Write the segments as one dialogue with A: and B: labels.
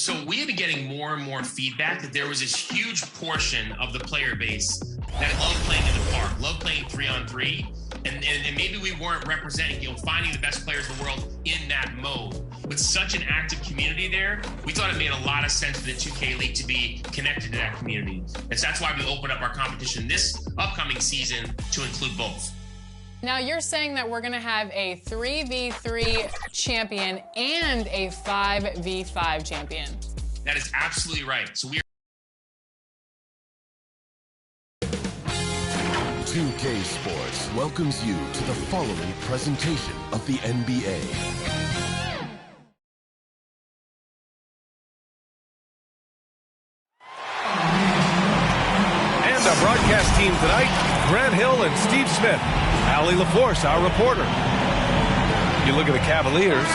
A: So we have been getting more and more feedback that there was this huge portion of the player base that loved playing in the park, loved playing 3-on-3, and maybe we weren't representing, finding the best players in the world in that mode. With such an active community there, we thought it made a lot of sense for the 2K League to be connected to that community. And so that's why we opened up our competition this upcoming season to include both.
B: Now you're saying that we're going to have a 3v3 champion and a 5v5 champion.
A: That is absolutely right. So we are
C: 2K Sports welcomes you to the following presentation of the NBA.
D: And our broadcast team tonight, Grant Hill and Steve Smith. Allie LaForce, our reporter. You look at the Cavaliers.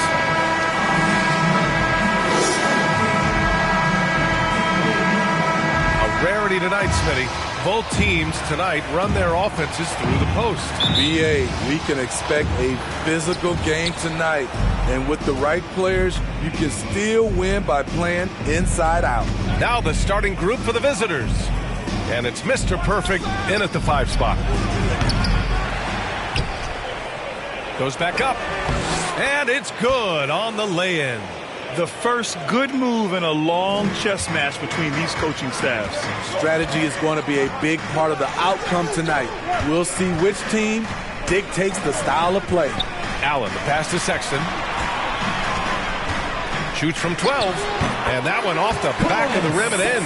D: A rarity tonight, Smitty. Both teams tonight run their offenses through the post.
E: BA, we can expect a physical game tonight. And with the right players, you can still win by playing inside out.
D: Now the starting group for the visitors. And it's Mr. Perfect in at the 5 spot. Goes back up. And it's good on the lay-in.
F: The first good move in a long chess match between these coaching staffs.
E: Strategy is going to be a big part of the outcome tonight. We'll see which team dictates the style of play.
D: Allen, the pass to Sexton. Shoots from 12. And that one off the back of the rim and in.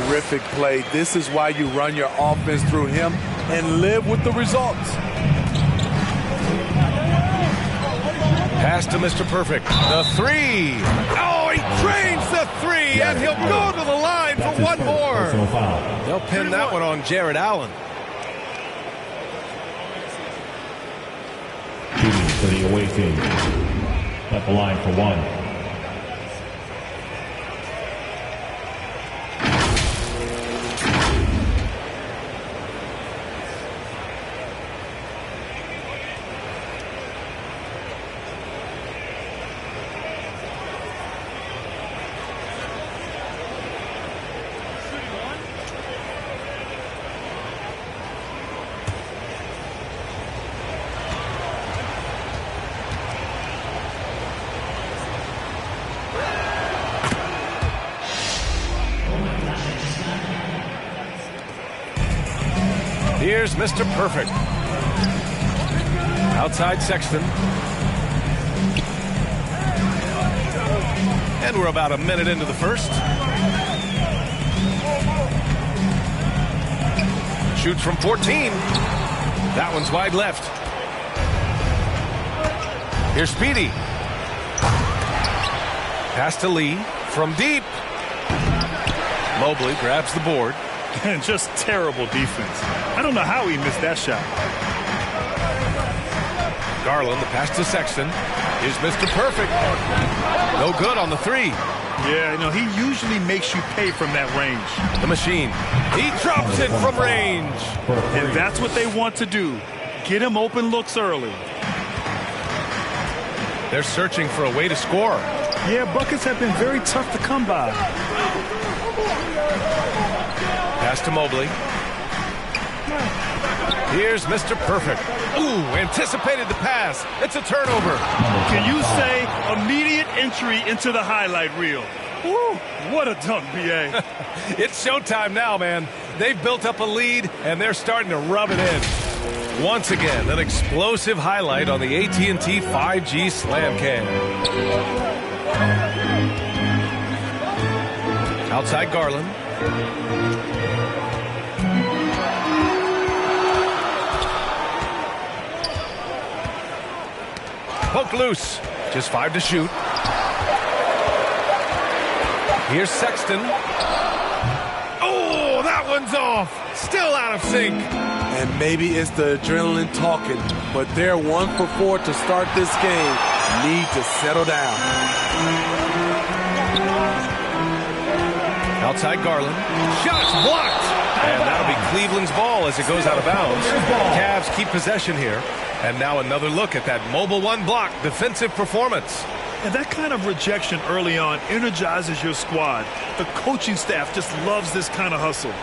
E: Terrific play. This is why you run your offense through him and live with the results.
D: Pass to Mr. Perfect. The 3. Oh, he drains the 3, and he'll go to the line for one more. They'll pin that one on Jared Allen.
G: Shooting for the away team. At the line for one.
D: Here's Mr. Perfect. Outside Sexton. And we're about a minute into the first. Shoots from 14. That one's wide left. Here's Speedy. Pass to Lee from deep. Mobley grabs the board.
F: And just terrible defense. I don't know how he missed that shot.
D: Garland, the pass to Sexton. Here's Mr. Perfect. No good on the 3.
F: Yeah, he usually makes you pay from that range.
D: The machine. He drops it from range.
F: And that's what they want to do. Get him open looks early.
D: They're searching for a way to score.
F: Yeah, buckets have been very tough to come by.
D: Pass to Mobley. Here's Mr. Perfect. Ooh, anticipated the pass. It's a turnover.
F: Can you say immediate entry into the highlight reel? Woo, what a dunk, B.A.
D: It's showtime now, man. They've built up a lead, and they're starting to rub it in. Once again, an explosive highlight on the AT&T 5G Slam Cam. Outside Garland. Poked loose. Just 5 to shoot. Here's Sexton. Oh, that one's off. Still out of sync.
E: And maybe it's the adrenaline talking, but they're 1 for 4 to start this game. Need to settle down.
D: Outside Garland. Shots blocked. And that'll be Cleveland's ball as it goes out of bounds. Cavs keep possession here. And now another look at that mobile 1 block defensive performance.
F: And that kind of rejection early on energizes your squad. The coaching staff just loves this kind of hustle.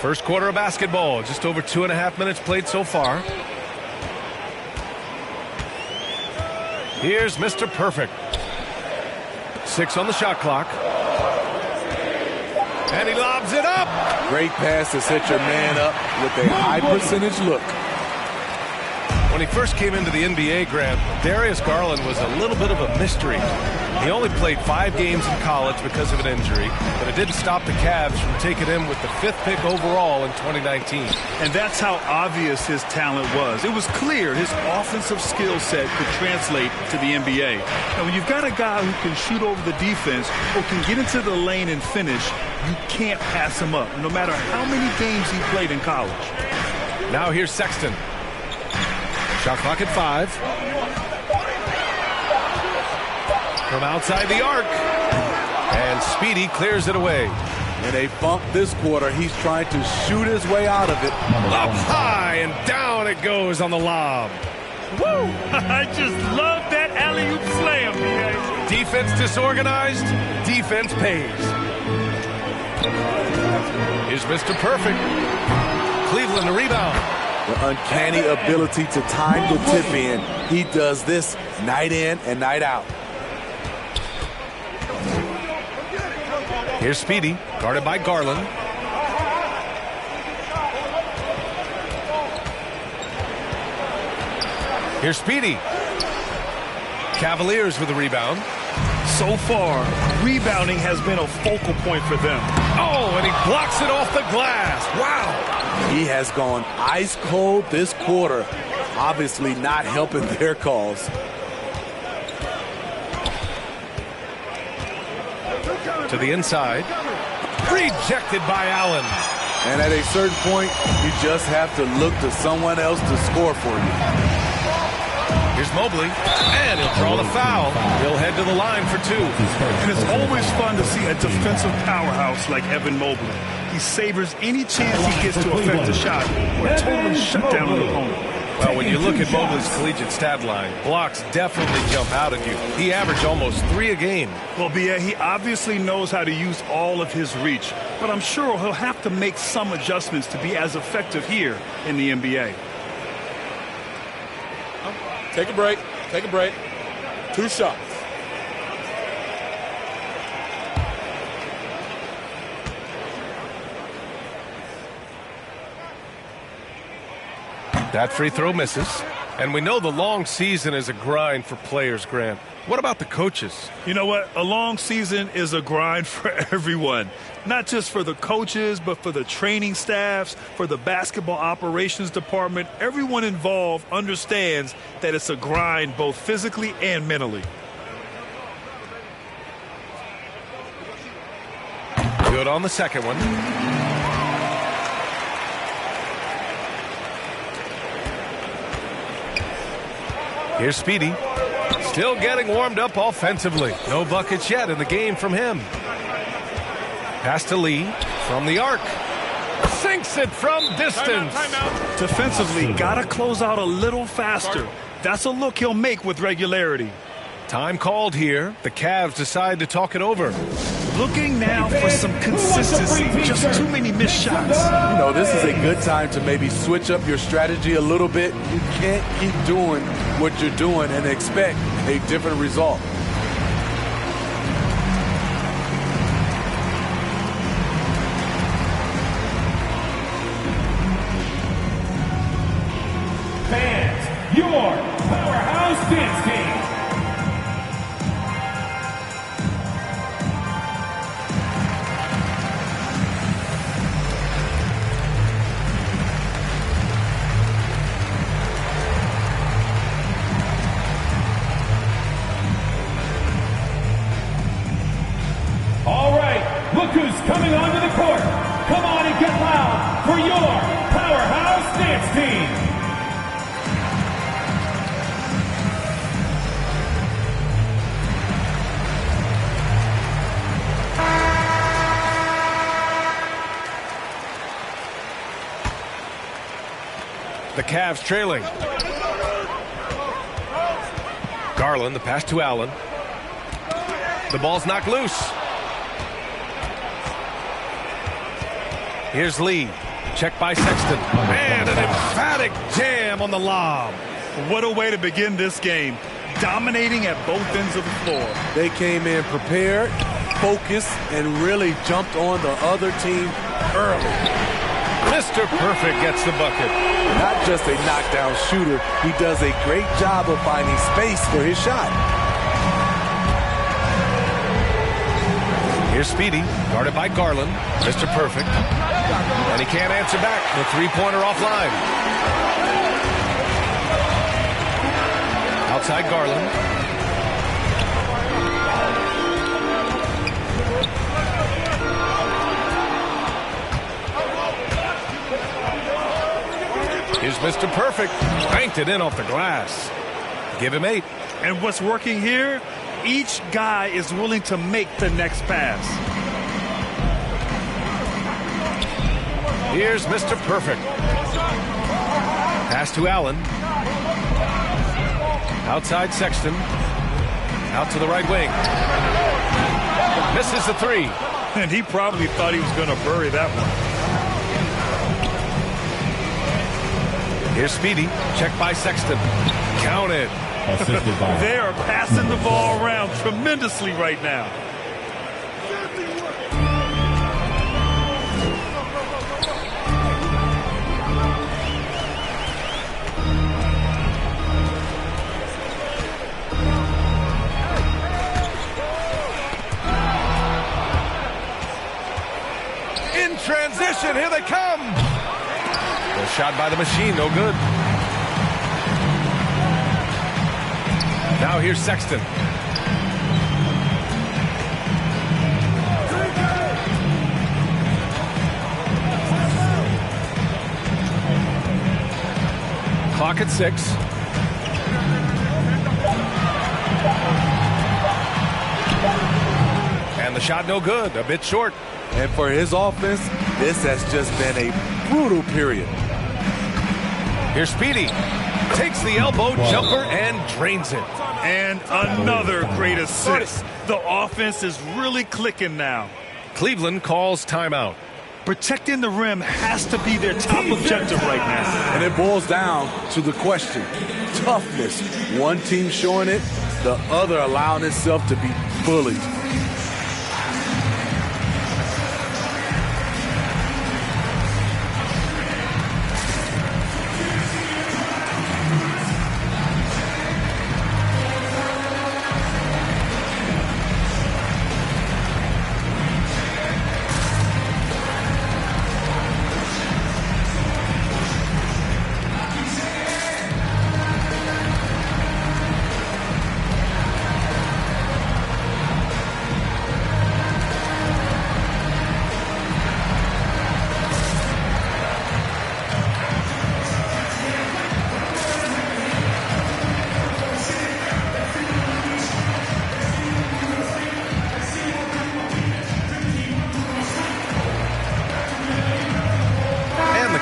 D: First quarter of basketball, just over 2.5 minutes played so far. Here's Mr. Perfect. 6 on the shot clock. And he lobs it up.
E: Great pass to set your man up with a high percentage look.
D: When he first came into the NBA, Grant, Darius Garland was a little bit of a mystery. He only played 5 games in college because of an injury, but it didn't stop the Cavs from taking him with the 5th pick overall in 2019.
F: And that's how obvious his talent was. It was clear his offensive skill set could translate to the NBA. And when you've got a guy who can shoot over the defense or can get into the lane and finish, you can't pass him up, no matter how many games he played in college.
D: Now here's Sexton. Shot clock at 5. From outside the arc. And Speedy clears it away.
E: In a funk this quarter, he's trying to shoot his way out of it.
D: Up high and down it goes on the lob.
F: Woo! I just love that alley-oop slam, man.
D: Defense disorganized, defense pays. Here's Mr. Perfect. Cleveland the rebound.
E: The uncanny ability to time the tip in. He does this night in and night out.
D: Here's Speedy, guarded by Garland. Here's Speedy. Cavaliers with the rebound.
F: So far, rebounding has been a focal point for them.
D: Oh, and he blocks it off the glass. Wow.
E: He has gone ice cold this quarter. Obviously not helping their cause.
D: To the inside. Rejected by Allen.
E: And at a certain point, you just have to look to someone else to score for you.
D: Here's Mobley, and he'll draw the foul. He'll head to the line for 2.
F: And it's always fun to see a defensive powerhouse like Evan Mobley. He savors any chance he gets to affect a shot or totally shut down an opponent.
D: Well, when you look at Mobley's collegiate stat line, blocks definitely jump out at you. He averaged almost 3 a game.
F: Well, B.A., he obviously knows how to use all of his reach, but I'm sure he'll have to make some adjustments to be as effective here in the NBA.
E: Take a break. Take a break. 2 shots.
D: That free throw misses. And we know the long season is a grind for players, Grant. What about the coaches?
F: You know what? A long season is a grind for everyone. Not just for the coaches, but for the training staffs, for the basketball operations department. Everyone involved understands that it's a grind both physically and mentally.
D: Good on the second one. Here's Speedy. Still getting warmed up offensively. No buckets yet in the game from him. Pass to Lee from the arc. Sinks it from distance.
F: Timeout. Defensively, gotta close out a little faster. That's a look he'll make with regularity.
D: Time called here. The Cavs decide to talk it over.
F: Looking now for some consistency. Just too many missed shots.
E: You know, this is a good time to maybe switch up your strategy a little bit. You can't keep doing what you're doing and expect a different result.
G: Fans, your powerhouse dance team. All right, look who's coming onto the court. Come on and get loud for your powerhouse 16.
D: The Cavs trailing. Garland, the pass to Allen. The ball's knocked loose. Here's Lee. Check by Sexton. And an emphatic jam on the lob.
F: What a way to begin this game. Dominating at both ends of the floor.
E: They came in prepared, focused, and really jumped on the other team early.
D: Mr. Perfect gets the bucket.
E: Not just a knockdown shooter, he does a great job of finding space for his shot.
D: Here's Speedy, guarded by Garland. Mr. Perfect. And he can't answer back. The three-pointer offline. Outside Garland. Here's Mr. Perfect. Banked it in off the glass. Give him 8.
F: And what's working here? Each guy is willing to make the next pass.
D: Here's Mr. Perfect. Pass to Allen. Outside Sexton. Out to the right wing. Misses the 3.
F: And he probably thought he was going to bury that one.
D: Here's Speedy. Check by Sexton. Counted.
G: Assisted by.
F: They are passing the ball around tremendously right now.
D: In transition. Here they come. A shot by the machine. No good. Now here's Sexton. Clock at 6. And the shot no good. A bit short.
E: And for his offense, this has just been a brutal period.
D: Here's Speedy. Takes the elbow jumper and drains it.
F: And another great assist. The offense is really clicking now.
D: Cleveland calls timeout.
F: Protecting the rim has to be their top objective right now.
E: And it boils down to the question. Toughness. One team showing it, the other allowing itself to be bullied.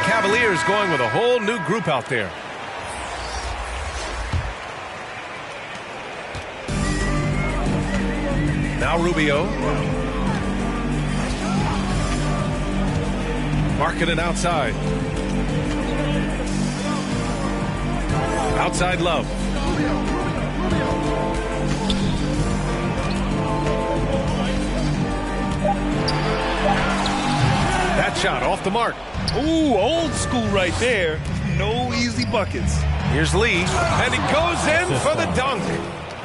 D: Cavaliers going with a whole new group out there. Now Rubio. Marking it outside. Outside Love. That shot off the mark.
F: Ooh, old school right there. No easy buckets.
D: Here's Lee, and he goes in for the dunk.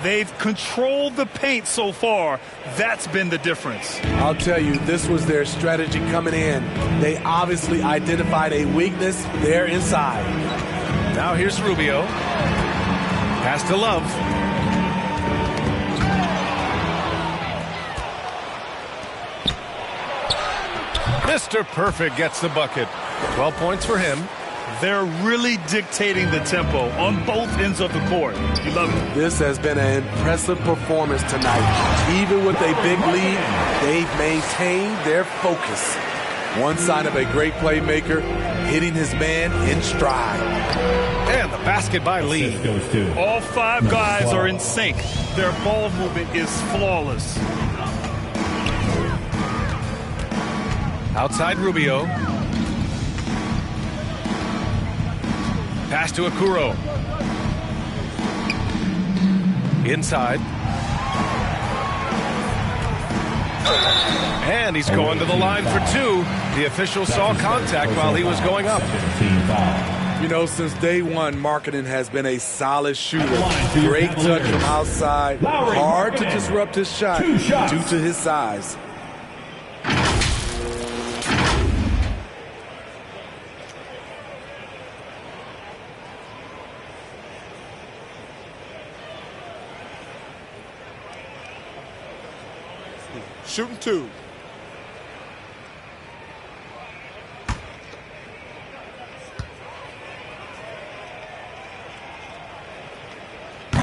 F: They've controlled the paint so far. That's been the difference.
E: I'll tell you, this was their strategy coming in. They obviously identified a weakness there inside.
D: Now here's Rubio. Pass to Love. Mr. Perfect gets the bucket. 12 points for him.
F: They're really dictating the tempo on both ends of the court. You love it.
E: This has been an impressive performance tonight. Even with a big lead, they've maintained their focus. One sign of a great playmaker, hitting his man in stride.
D: And the basket by Lee.
F: All five guys are in sync. Their ball movement is flawless.
D: Outside Rubio. Pass to Okoro. Inside. And he's going to the line for two. The official saw contact while he was going up.
E: You know, since day one, Markkanen has been a solid shooter. Great touch from outside. Hard to disrupt his shot due to his size. Shooting two.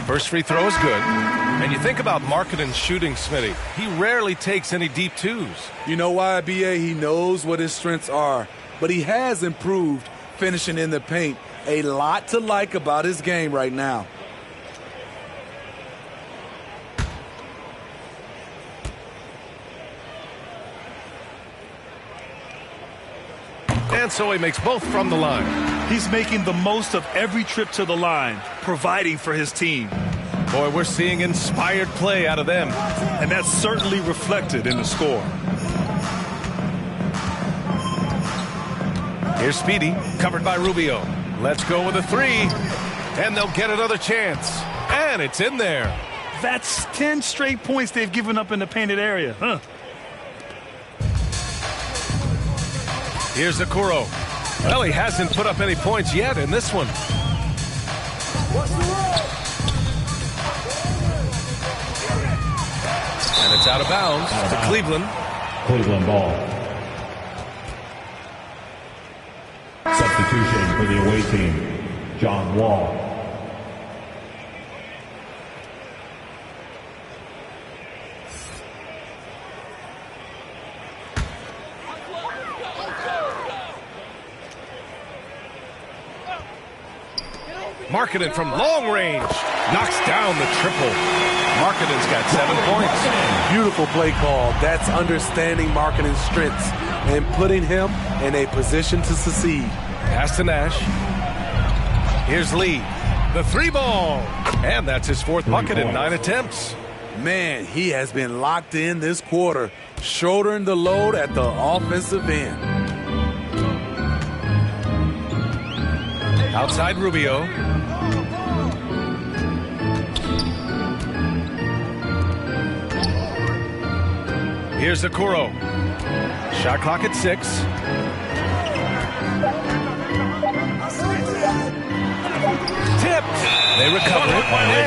D: First free throw is good. And you think about Markkanen's shooting, Smitty. He rarely takes any deep twos.
E: You know why, B.A.? He knows what his strengths are. But he has improved finishing in the paint. A lot to like about his game right now.
D: And so he makes both from the line.
F: He's making the most of every trip to the line, providing for his team.
D: Boy, we're seeing inspired play out of them.
F: And that's certainly reflected in the score.
D: Here's Speedy, covered by Rubio. Let's go with a three. And they'll get another chance. And it's in there.
F: That's 10 straight points they've given up in the painted area.
D: Here's Okoro. Well, he hasn't put up any points yet in this one. And it's out of bounds to Cleveland.
G: Cleveland ball. Substitution for the away team, John Wall.
D: Markkanen from long range knocks down the triple. Markkanen's got 7 points.
E: Beautiful play call. That's understanding Markkanen's strengths and putting him in a position to succeed.
D: Pass to Nash. Here's Lee. The three ball. And that's his fourth bucket in 9 attempts.
E: Man, he has been locked in this quarter, shouldering the load at the offensive end.
D: Outside Rubio. Here's Okoro. Shot clock at 6. Tipped. They recover it.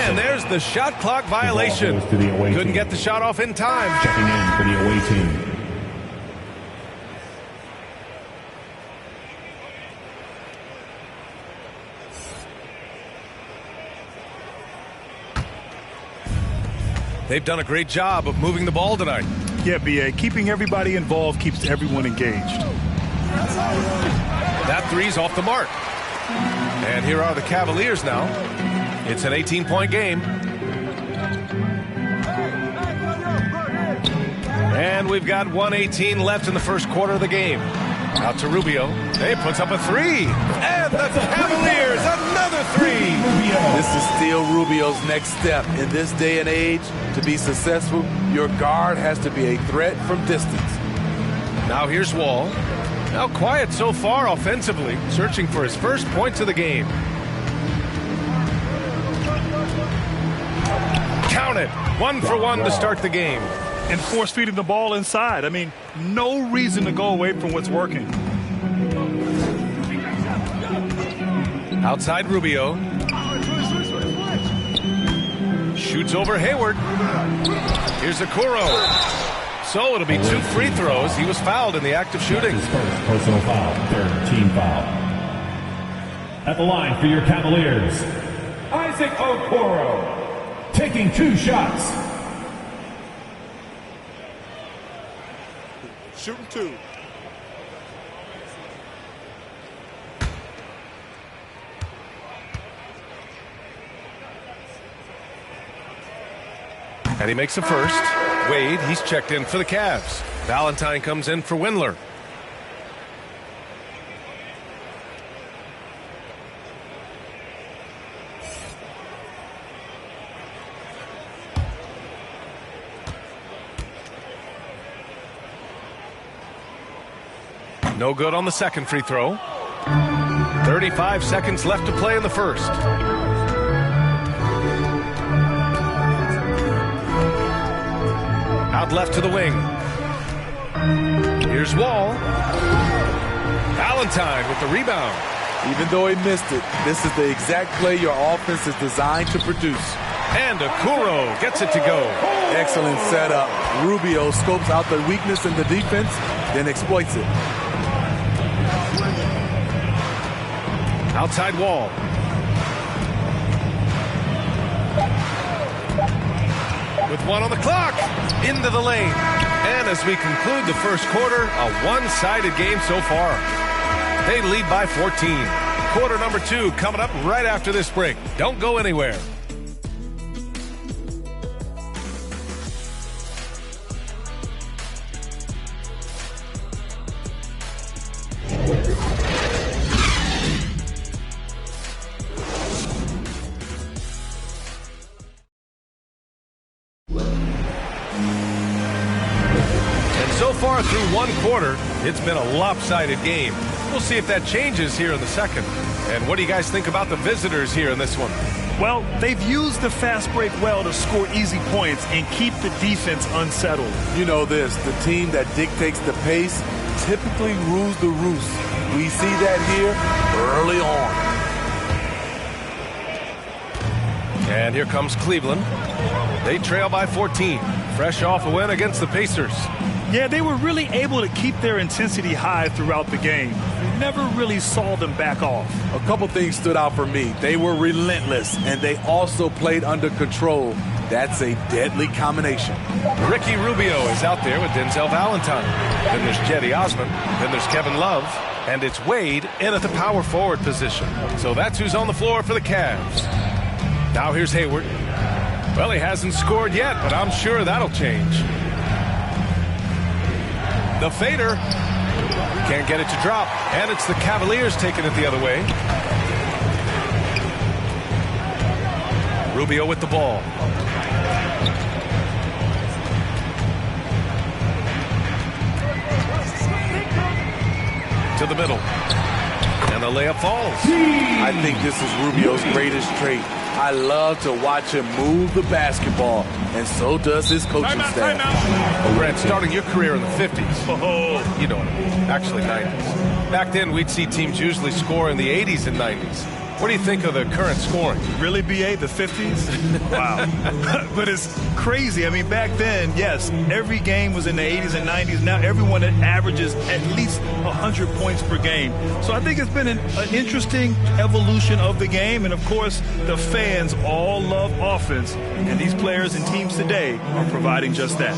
D: And there's the shot clock violation. Couldn't get the shot off in time.
G: Checking in for the away team.
D: They've done a great job of moving the ball tonight.
F: Yeah, B.A. Keeping everybody involved keeps everyone engaged.
D: That three's off the mark. And here are the Cavaliers now. It's an 18-point game. And we've got 1:18 left in the first quarter of the game. Out to Rubio. He puts up a three. And the Cavaliers, another three.
E: This is still Rubio's next step. In this day and age, to be successful, your guard has to be a threat from distance.
D: Now here's Wall. Now quiet so far offensively, searching for his first points of the game. Count it. 1 for 1 to start the game.
F: And force feeding the ball inside. I mean, no reason to go away from what's working.
D: Outside Rubio. Shoots over Hayward. Here's Okoro. So it'll be 2 free throws. He was fouled in the act of shooting.
G: His first personal foul, third team foul. At the line for your Cavaliers, Isaac Okoro, taking 2 shots.
E: Shooting 2.
D: And he makes the first. Wade, he's checked in for the Cavs. Valentine comes in for Windler. No good on the second free throw. 35 seconds left to play in the first. Out left to the wing. Here's Wall. Valentine with the rebound.
E: Even though he missed it, this is the exact play your offense is designed to produce.
D: And Okoro gets it to go.
E: Excellent setup. Rubio scopes out the weakness in the defense, then exploits it.
D: Outside Wall. With 1 on the clock, into the lane. And as we conclude the first quarter, a one-sided game so far. They lead by 14. Quarter number 2 coming up right after this break. Don't go anywhere. Through one quarter, it's been a lopsided game. We'll see if that changes here in the second. And what do you guys think about the visitors here in this one?
F: Well, they've used the fast break well to score easy points and keep the defense unsettled.
E: You know this, the team that dictates the pace typically rules the roost. We see that here early on.
D: And here comes Cleveland. They trail by 14, fresh off a win against the Pacers.
F: Yeah, they were really able to keep their intensity high throughout the game. Never really saw them back off.
E: A couple things stood out for me. They were relentless, and they also played under control. That's a deadly combination.
D: Ricky Rubio is out there with Denzel Valentine. Then there's Jetty Osman. Then there's Kevin Love. And it's Wade in at the power forward position. So that's who's on the floor for the Cavs. Now here's Hayward. Well, he hasn't scored yet, but I'm sure that'll change. The fader. Can't get it to drop. And it's the Cavaliers taking it the other way. Rubio with the ball. To the middle. And the layup falls.
E: I think this is Rubio's greatest trait. I love to watch him move the basketball, and so does his coaching staff.
D: Well, Brent, starting your career in the 50s. Oh, you know what I mean. Actually, 90s. Back then, we'd see teams usually score in the 80s and 90s. What do you think of the current scoring?
F: Really, BA, the 50s? Wow. But it's crazy. I mean, back then, yes, every game was in the 80s and 90s. Now everyone averages at least 100 points per game. So I think it's been an interesting evolution of the game. And, of course, the fans all love offense. And these players and teams today are providing just that.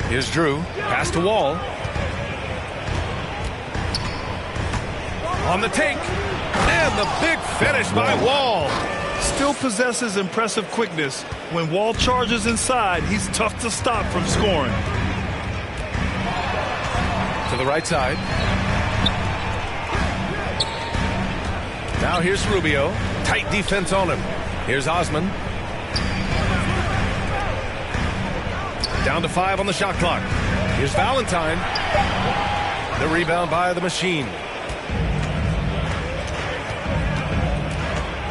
D: Here's Drew. Pass to Wall. On the take. And the big finish by Wall.
F: Still possesses impressive quickness. When Wall charges inside, he's tough to stop from scoring.
D: To the right side. Now here's Rubio. Tight defense on him. Here's Osman. Down to 5 on the shot clock. Here's Valentine. The rebound by the Machine.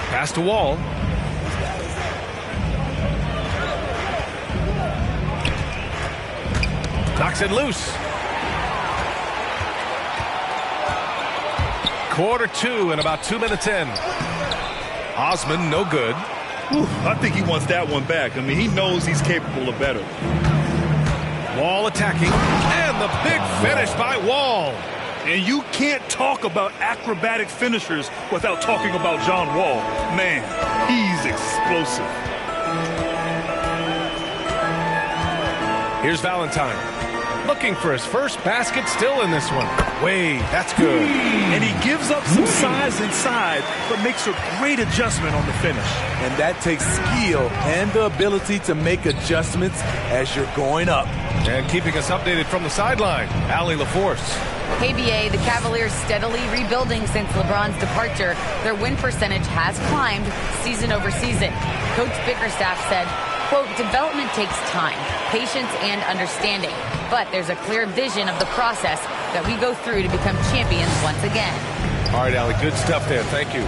D: Pass to Wall. Knocks it loose. Quarter 2 and about 2 minutes in. Osman, no good.
F: Whew, I think he wants that one back. I mean, he knows he's capable of better.
D: Wall attacking, and the big finish by Wall.
F: And you can't talk about acrobatic finishers without talking about John Wall. Man, he's explosive.
D: Here's Valentine. Looking for his first basket, still in this one. Wade, that's good.
F: And he gives up some size inside, but makes a great adjustment on the finish.
E: And that takes skill and the ability to make adjustments as you're going up.
D: And keeping us updated from the sideline, Allie LaForce.
H: KBA, the Cavaliers steadily rebuilding since LeBron's departure. Their win percentage has climbed season over season. Coach Bickerstaff said, quote, development takes time, patience, and understanding. But there's a clear vision of the process that we go through to become champions once again.
D: All right, Allie, good stuff there. Thank you.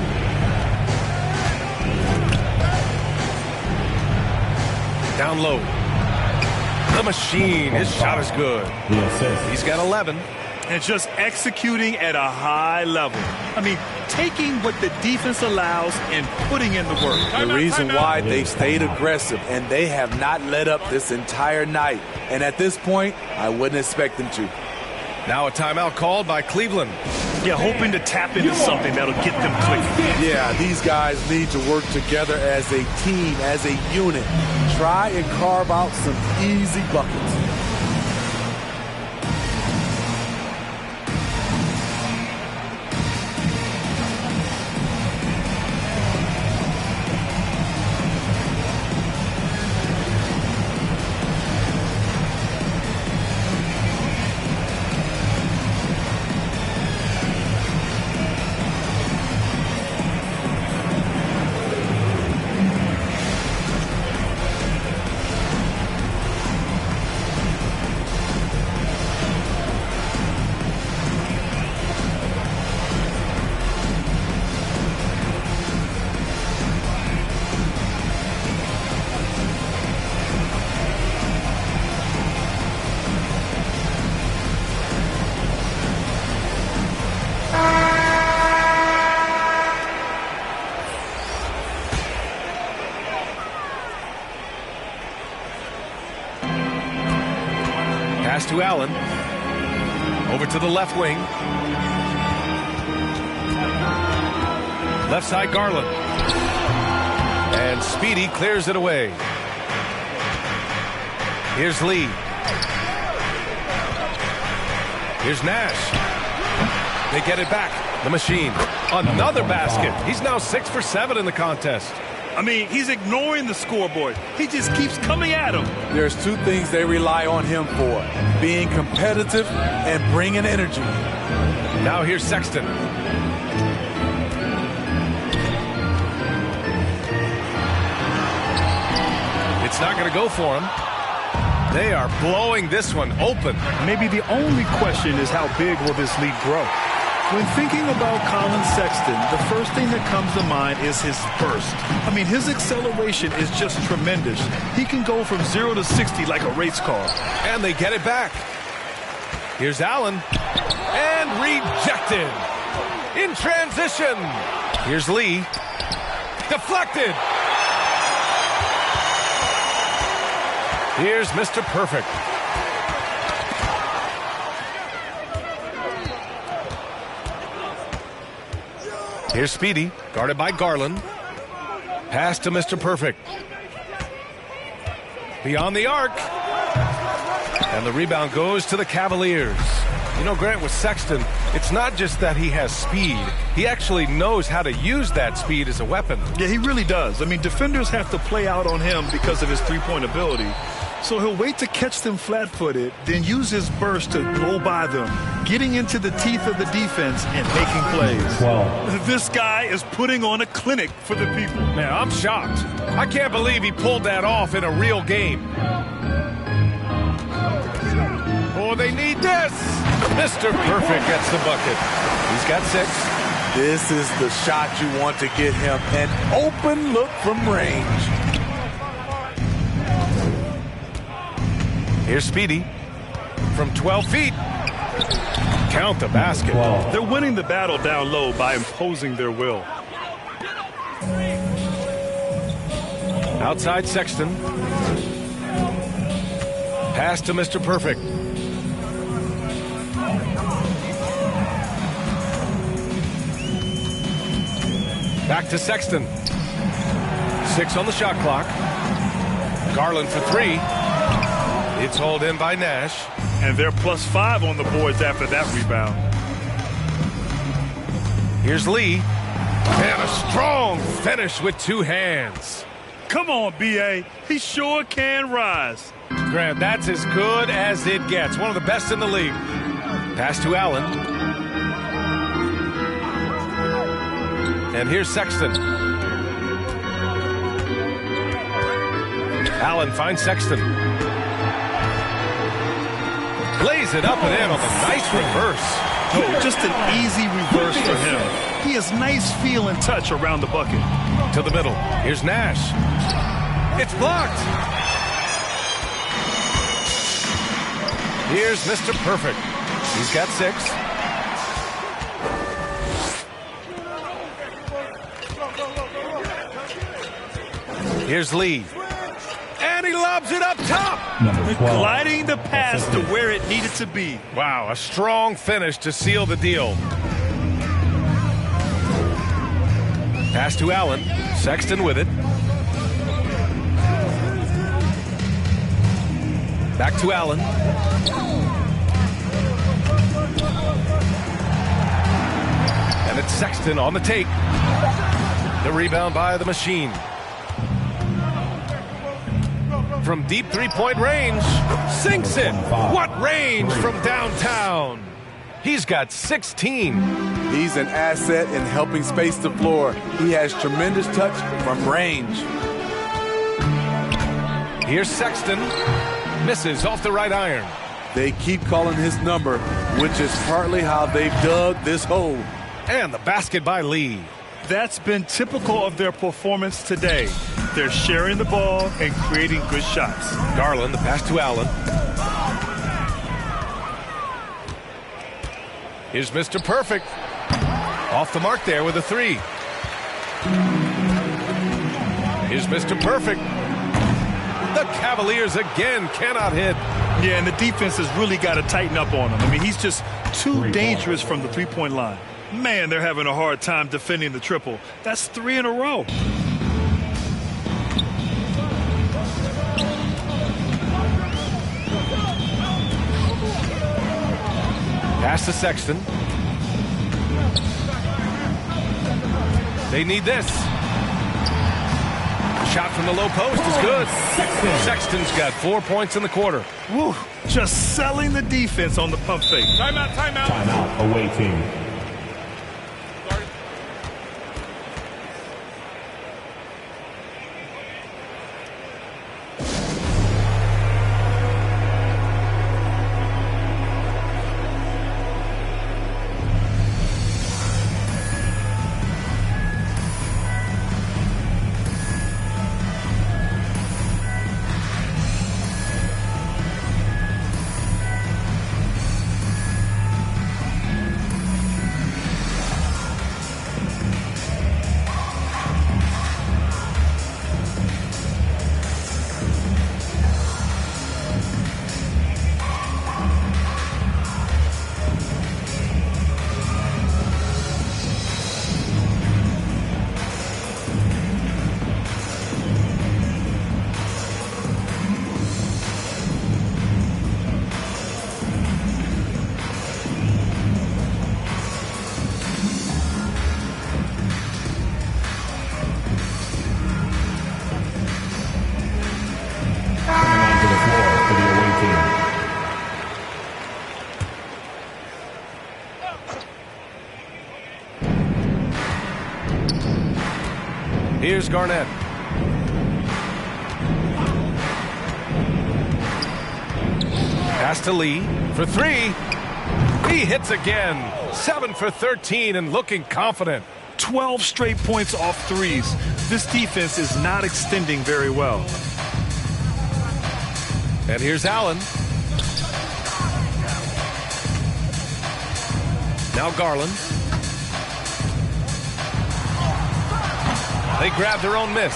D: Down low. The Machine. His shot is good. He's got 11.
F: And just executing at a high level. I mean, taking what the defense allows and putting in the work.
E: The reason why they stayed aggressive and they have not let up this entire night. And at this point, I wouldn't expect them to.
D: Now a timeout called by Cleveland.
F: Yeah, hoping to tap into something that'll get them clicking.
E: Yeah, these guys need to work together as a team, as a unit. Try and carve out some easy buckets.
D: To Allen. Over to the left wing. Left side, Garland. And Speedy clears it away. Here's Lee. Here's Nash. They get it back. The Machine. Another basket. He's now 6 for 7 in the contest.
F: I mean, he's ignoring the scoreboard. He just keeps coming at him.
E: There's two things they rely on him for. Being competitive and bringing energy.
D: Now here's Sexton. It's not going to go for him. They are blowing this one open.
F: Maybe the only question is how big will this lead grow? When thinking about Colin Sexton, the first thing that comes to mind is his burst. I mean, his acceleration is just tremendous. He can go from 0 to 60 like a race car.
D: And they get it back. Here's Allen. And rejected. In transition. Here's Lee. Deflected. Here's Mr. Perfect. Here's Speedy, guarded by Garland. Pass to Mr. Perfect. Beyond the arc. And the rebound goes to the Cavaliers. You know, Grant, with Sexton, it's not just that he has speed. He actually knows how to use that speed as a weapon.
F: Yeah, he really does. I mean, defenders have to play out on him because of his three-point ability. So he'll wait to catch them flat-footed, then use his burst to blow by them, getting into the teeth of the defense and making plays.
G: 12.
F: This guy is putting on a clinic for the people.
D: Man, I'm shocked. I can't believe he pulled that off in a real game. Oh, they need this. Mr. Perfect gets the bucket. He's got 6.
E: This is the shot you want to get him. An open look from range.
D: Here's Speedy from 12 feet. Count the basket.
G: 12.
F: They're winning the battle down low by imposing their will.
D: Outside Sexton. Pass to Mr. Perfect. Back to Sexton. 6 on the shot clock. Garland for 3. It's hauled in by Nash.
F: And they're +5 on the boards after that rebound.
D: Here's Lee. And a strong finish with 2 hands.
F: Come on, B.A. He sure can rise.
D: Grant, that's as good as it gets. One of the best in the league. Pass to Allen. And here's Sexton. Allen finds Sexton. Lays it up and in on the nice reverse.
F: Oh, just an easy reverse for him. He has nice feel and touch around the bucket.
D: To the middle. Here's Nash. It's blocked. Here's Mr. Perfect. He's got 6. Here's Lee. And he lobs it up top.
G: Number 12.
F: Gliding the pass to where it needed to be.
D: Wow, a strong finish to seal the deal. Pass to Allen. Sexton with it. Back to Allen. And it's Sexton on the take. The rebound by the machine. From deep three-point range, sinks it. What range from downtown? He's got 16.
E: He's an asset in helping space the floor. He has tremendous touch from range.
D: Here's Sexton. Misses off the right iron.
E: They keep calling his number, which is partly how they've dug this hole.
D: And the basket by Lee.
F: That's been typical of their performance today. They're sharing the ball and creating good shots.
D: Garland, the pass to Allen. Here's Mr. Perfect. Off the mark there with a 3. Here's Mr. Perfect. The Cavaliers again cannot hit.
F: Yeah, and the defense has really got to tighten up on him. I mean, he's just too dangerous from the three-point line. Man, they're having a hard time defending the triple. That's 3 in a row.
D: Pass to Sexton. They need this. Shot from the low post is good. Sexton's got 4 points in the quarter.
F: Woo, just selling the defense on the pump fake.
D: Timeout, timeout.
G: Timeout, away team.
D: Here's Garnett. Pass to Lee for three. He hits again. 7 for 13 and looking confident.
F: 12 straight points off threes. This defense is not extending very well.
D: And here's Allen. Now Garland. They grab their own miss.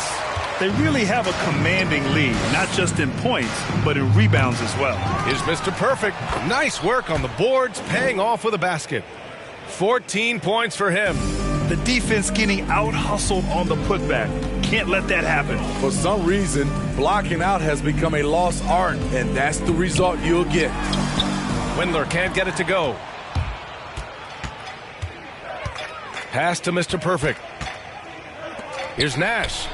F: They really have a commanding lead, not just in points, but in rebounds as well.
D: Here's Mr. Perfect. Nice work on the boards, paying off with a basket. 14 points for him.
F: The defense getting out-hustled on the putback. Can't let that happen.
E: For some reason, blocking out has become a lost art, and that's the result you'll get.
D: Windler can't get it to go. Pass to Mr. Perfect. Here's Nash.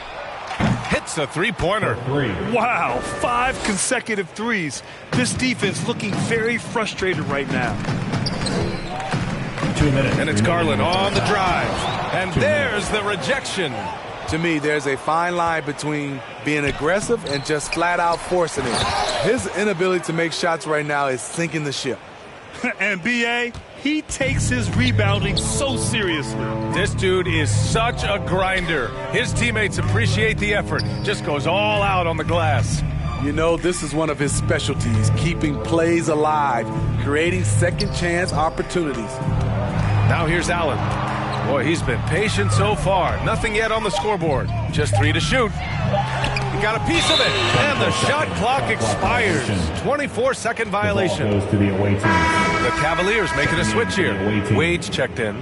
D: Hits a three-pointer.
F: Wow, 5 consecutive threes. This defense looking very frustrated right now.
G: 2 minutes.
D: And it's Garland on the drive. And there's the rejection.
E: To me, there's a fine line between being aggressive and just flat-out forcing it. His inability to make shots right now is sinking the ship.
F: And B.A., he takes his rebounding so seriously.
D: This dude is such a grinder. His teammates appreciate the effort. Just goes all out on the glass.
E: You know, this is one of his specialties, keeping plays alive, creating second-chance opportunities.
D: Now here's Allen. Boy, he's been patient so far. Nothing yet on the scoreboard. Just 3 to shoot. He got a piece of it, and the shot clock expires. 24-second violation.
G: Goes to the away team.
D: The Cavaliers making a switch here. Wade's checked in.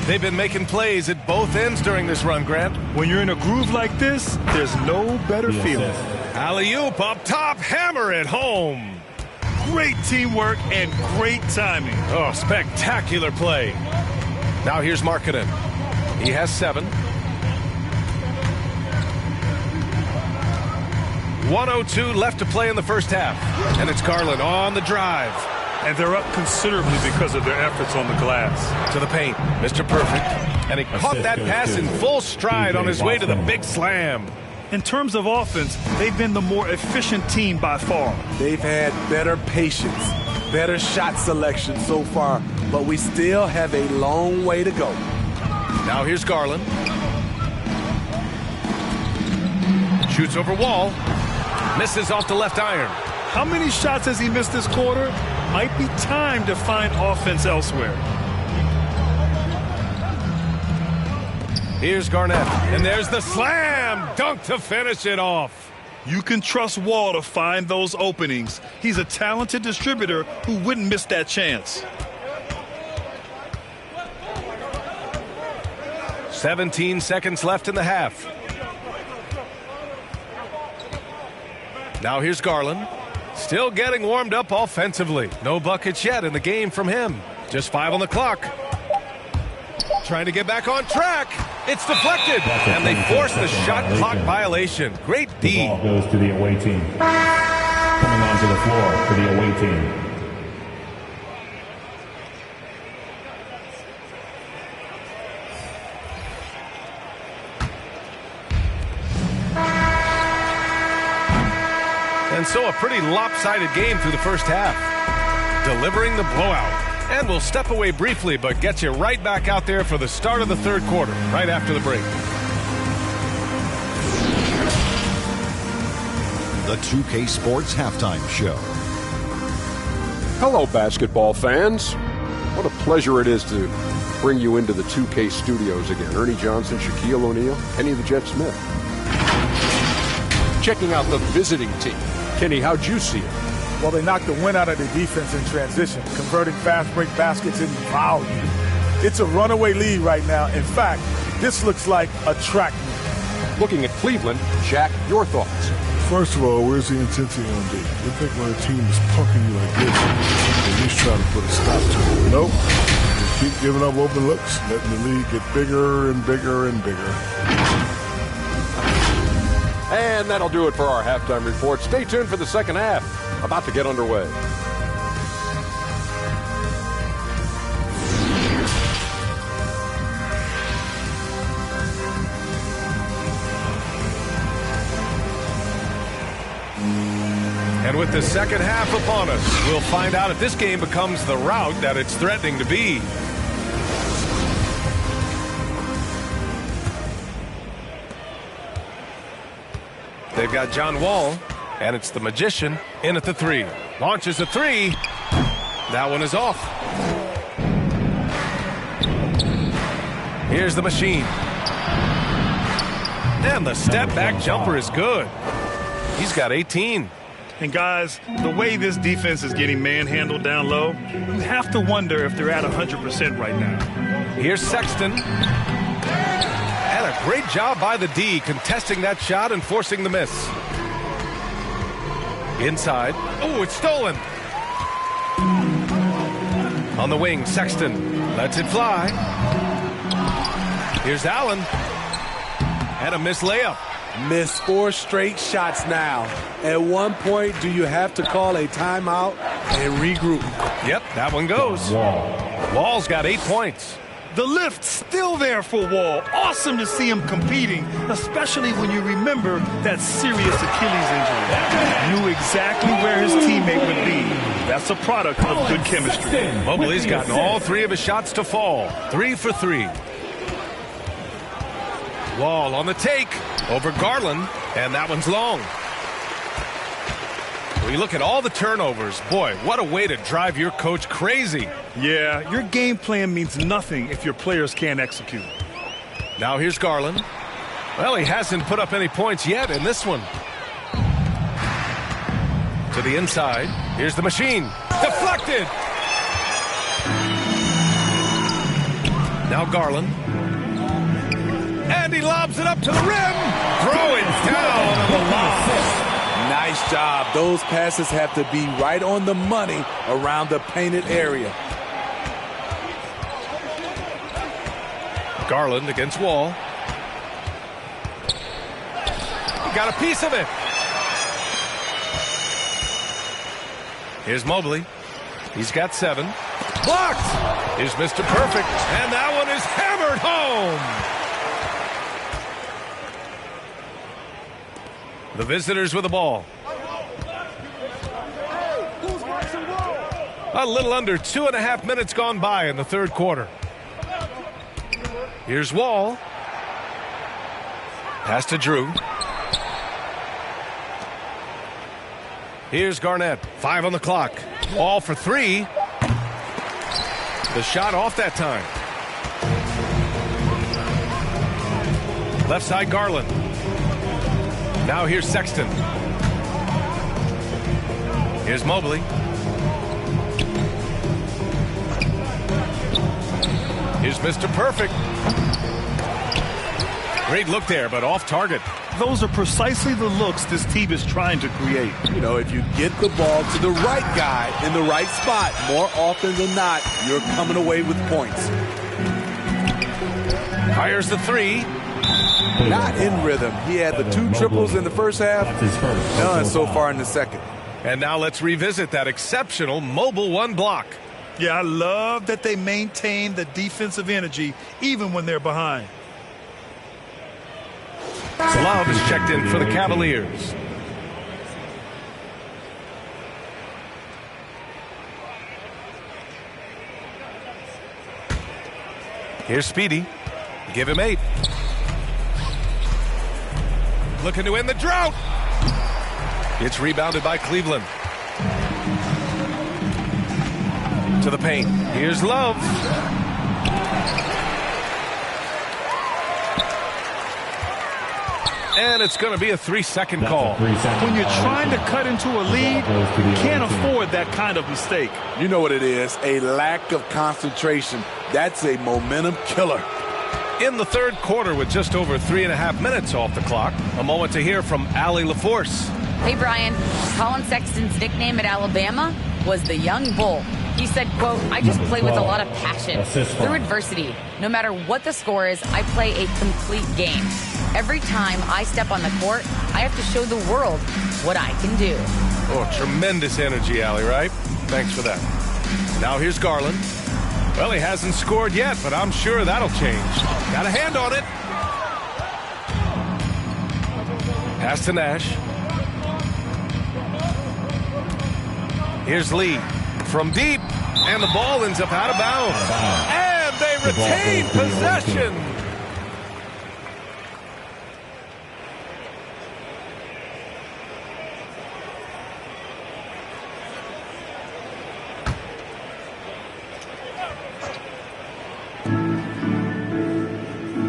D: They've been making plays at both ends during this run, Grant.
F: When you're in a groove like this, there's no better feeling.
D: Alley-oop up top, hammer it home.
F: Great teamwork and great timing.
D: Oh, spectacular play. Now here's Markkanen. He has 7. 1:02 left to play in the first half. And it's Garland on the drive.
F: And they're up considerably because of their efforts on the glass.
D: To the paint, Mr. Perfect. And he caught that pass in full stride on his way to the big slam.
F: In terms of offense, they've been the more efficient team by far.
E: They've had better patience, better shot selection so far, but we still have a long way to go.
D: Now here's Garland. Shoots over wall. Misses off the left iron.
F: How many shots has he missed this quarter? Might be time to find offense elsewhere.
D: Here's Garnett, and there's the slam dunk to finish it off.
F: You can trust Wall to find those openings. He's a talented distributor who wouldn't miss that chance.
D: 17 seconds left in the half. Now here's Garland. Still getting warmed up offensively. No buckets yet in the game from him. Just 5 on the clock. Trying to get back on track. It's deflected. And they force the shot clock violation. Great D.
G: The ball goes to the away team. Coming onto the floor for the away team.
D: And so a pretty lopsided game through the first half. Delivering the blowout. And we'll step away briefly, but get you right back out there for the start of the third quarter, right after the break.
I: The 2K Sports Halftime Show.
J: Hello, basketball fans. What a pleasure it is to bring you into the 2K studios again. Ernie Johnson, Shaquille O'Neal, Kenny the Jet Smith. Checking out the visiting team. Kenny, how'd you see it?
K: Well, they knocked the wind out of their defense in transition, converting fast break baskets in volume. It's a runaway lead right now. In fact, this looks like a track meet.
J: Looking at Cleveland, Shaq, your thoughts?
L: First of all, where's the intensity on D? You think when a team is punking you like this, at least try to put a stop to it. Nope. They keep giving up open looks, letting the lead get bigger and bigger and bigger.
J: And And that'll do it for our halftime report. Stay tuned for the second half. About to get underway.
D: And with the second half upon us, we'll find out if this game becomes the rout that it's threatening to be. They've got John Wall, and it's the Magician in at the three. Launches a three. That one is off. Here's the Machine. And the step-back jumper is good. He's got 18.
F: And guys, the way this defense is getting manhandled down low, you have to wonder if they're at 100% right now.
D: Here's Sexton. And a great job by the D contesting that shot and forcing the miss. Inside. Oh, it's stolen. On the wing, Sexton lets it fly. Here's Allen. And a missed layup.
E: Missed 4 straight shots now. At one point, do you have to call a timeout and regroup?
D: Yep, that one goes. Wall's got 8 points.
F: The lift still there for Wall. Awesome to see him competing, especially when you remember that serious Achilles injury. Knew exactly where his teammate would be. That's a product of good chemistry.
D: Mobley's gotten all 3 of his shots to fall. 3 for 3. Wall on the take over Garland, and that one's long. When you look at all the turnovers, boy, what a way to drive your coach crazy.
F: Yeah, your game plan means nothing if your players can't execute.
D: Now here's Garland. Well, he hasn't put up any points yet in this one. To the inside. Here's the Machine. Deflected! Now Garland. And he lobs it up to the rim. Throwing down on the lob.
E: Nice job. Those passes have to be right on the money around the painted area.
D: Garland against Wall. He got a piece of it. Here's Mobley. He's got 7. Blocked. Here's Mr. Perfect. And that one is hammered home. The visitors with the ball. A little under 2.5 minutes gone by in the third quarter. Here's Wall. Pass to Drew. Here's Garnett. 5 on the clock. All for 3. The shot off that time. Left side Garland. Now here's Sexton. Here's Mobley. Here's Mr. Perfect. Great look there, but off target.
F: Those are precisely the looks this team is trying to create.
E: You know, if you get the ball to the right guy in the right spot, more often than not, you're coming away with points.
D: Fires the 3.
E: Not in rhythm. He had the 2 triples in the first half. None so far in the second.
D: And now let's revisit that exceptional mobile 1 block.
F: Yeah, I love that they maintain the defensive energy even when they're behind.
D: Love is checked in for the Cavaliers. Here's Speedy. Give him 8. Looking to end the drought. It's rebounded by Cleveland. To the paint. Here's Love. And it's going to be a 3-second call.
F: When you're trying to cut into a lead, you can't afford that kind of mistake.
E: You know what it is, a lack of concentration. That's a momentum killer.
D: In the third quarter with just over 3.5 minutes off the clock, a moment to hear from Allie LaForce.
H: Hey, Brian, Colin Sexton's nickname at Alabama was the Young Bull. He said, quote, I just play with a lot of passion through adversity. No matter what the score is, I play a complete game. Every time I step on the court, I have to show the world what I can do.
D: Oh, tremendous energy, Allie, right? Thanks for that. Now here's Garland. Well, he hasn't scored yet, but I'm sure that'll change. Got a hand on it. Pass to Nash. Here's Lee from deep, and the ball ends up out of bounds. And they retain possession.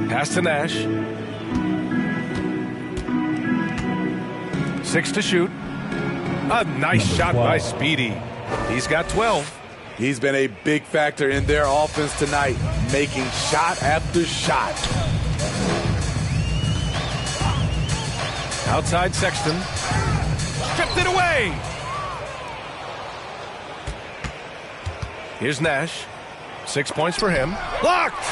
D: Pass to Nash. 6 to shoot. A nice shot by Speedy. He's got 12.
E: He's been a big factor in their offense tonight, making shot after shot.
D: Outside Sexton. Stripped it away. Here's Nash. 6 points for him. Blocked.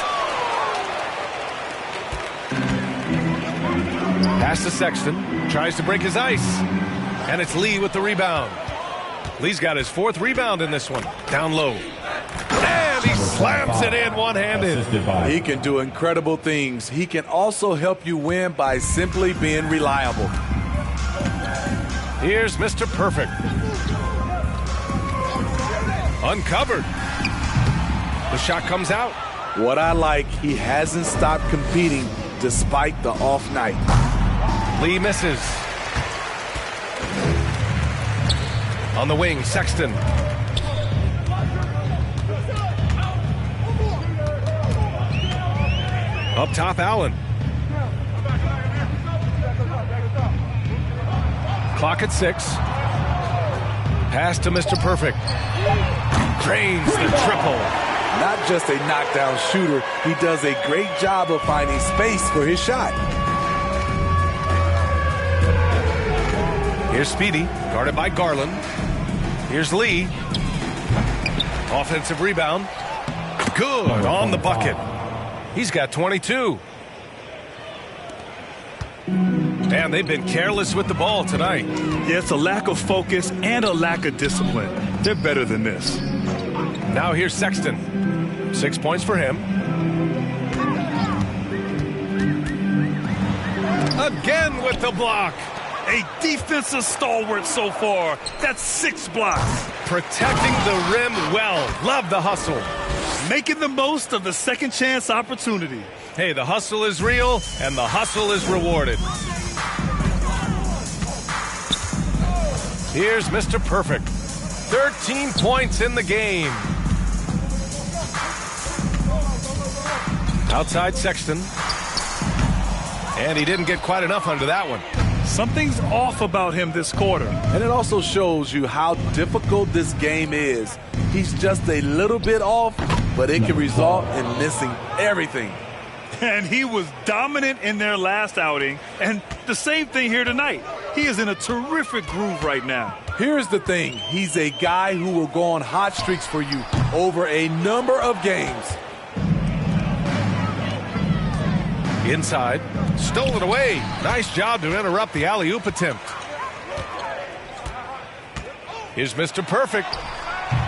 D: Pass to Sexton. Tries to break his ice. And it's Lee with the rebound. Lee's got his 4th rebound in this one. Down low. And he slams it in one-handed.
E: He can do incredible things. He can also help you win by simply being reliable.
D: Here's Mr. Perfect. Uncovered. The shot comes out.
E: What I like, he hasn't stopped competing despite the off night.
D: Lee misses. On the wing, Sexton. Up top, Allen. Clock at 6. Pass to Mr. Perfect. Drains the triple.
E: Not just a knockdown shooter, he does a great job of finding space for his shot.
D: Here's Speedy, guarded by Garland. Here's Lee. Offensive rebound. Good on the bucket. He's got 22. Man, they've been careless with the ball tonight.
F: Yeah, it's a lack of focus and a lack of discipline. They're better than this.
D: Now here's Sexton. 6 points for him. Again with the block.
F: A defensive stalwart so far. That's 6 blocks.
D: Protecting the rim well. Love the hustle.
F: Making the most of the second chance opportunity.
D: Hey, the hustle is real, and the hustle is rewarded. Here's Mr. Perfect. 13 points in the game. Outside Sexton. And he didn't get quite enough under that one.
F: Something's off about him this quarter.
E: And it also shows you how difficult this game is. He's just a little bit off, but it can result in missing everything.
F: And he was dominant in their last outing. And the same thing here tonight. He is in a terrific groove right now.
E: Here's the thing. He's a guy who will go on hot streaks for you over a number of games.
D: Inside. Stole it away. Nice job to interrupt the alley-oop attempt. Here's Mr. Perfect.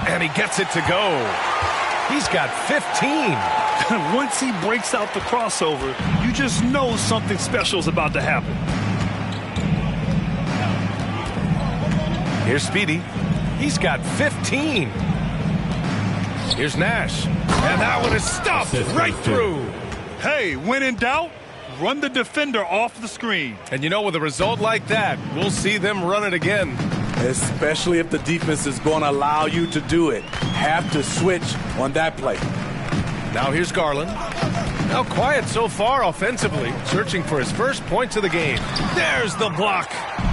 D: And he gets it to go. He's got 15.
F: Once he breaks out the crossover, you just know something special is about to happen.
D: Here's Speedy. He's got 15. Here's Nash. And that one is stuffed right through.
F: Hey, when in doubt, run the defender off the screen.
D: And you know, with a result like that, we'll see them run it again.
E: Especially if the defense is going to allow you to do it. Have to switch on that play.
D: Now here's Garland. Now quiet so far offensively, searching for his first points of the game. There's the block.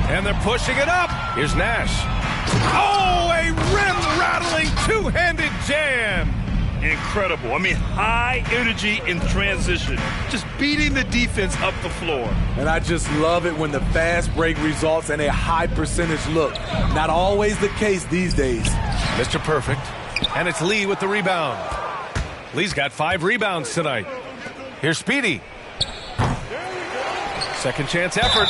D: And they're pushing it up. Here's Nash. Oh, a rim-rattling two-handed jam.
F: Incredible. I mean, high energy in transition. Just beating the defense up the floor.
E: And I just love it when the fast break results in a high percentage look. Not always the case these days.
D: Mr. Perfect. And it's Lee with the rebound. Lee's got 5 rebounds tonight. Here's Speedy. Second chance effort.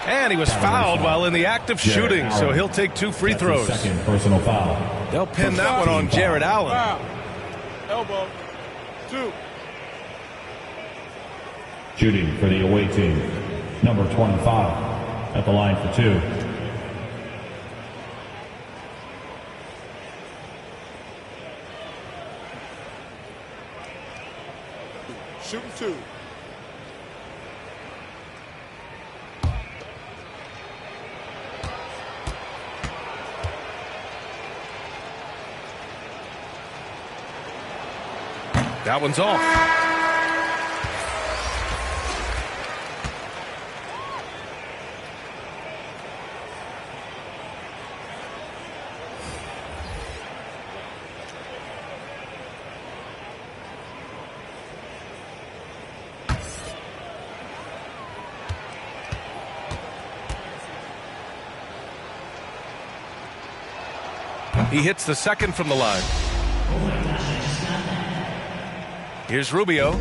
D: And he was fouled while in the act of shooting, so he'll take 2 free throws.
G: Second personal foul.
D: They'll pin that one on Jared Allen.
K: Elbow. 2.
G: Shooting for the away team, number 25 at the line for 2.
K: Shooting 2.
D: That one's off. He hits the second from the line. Here's Rubio.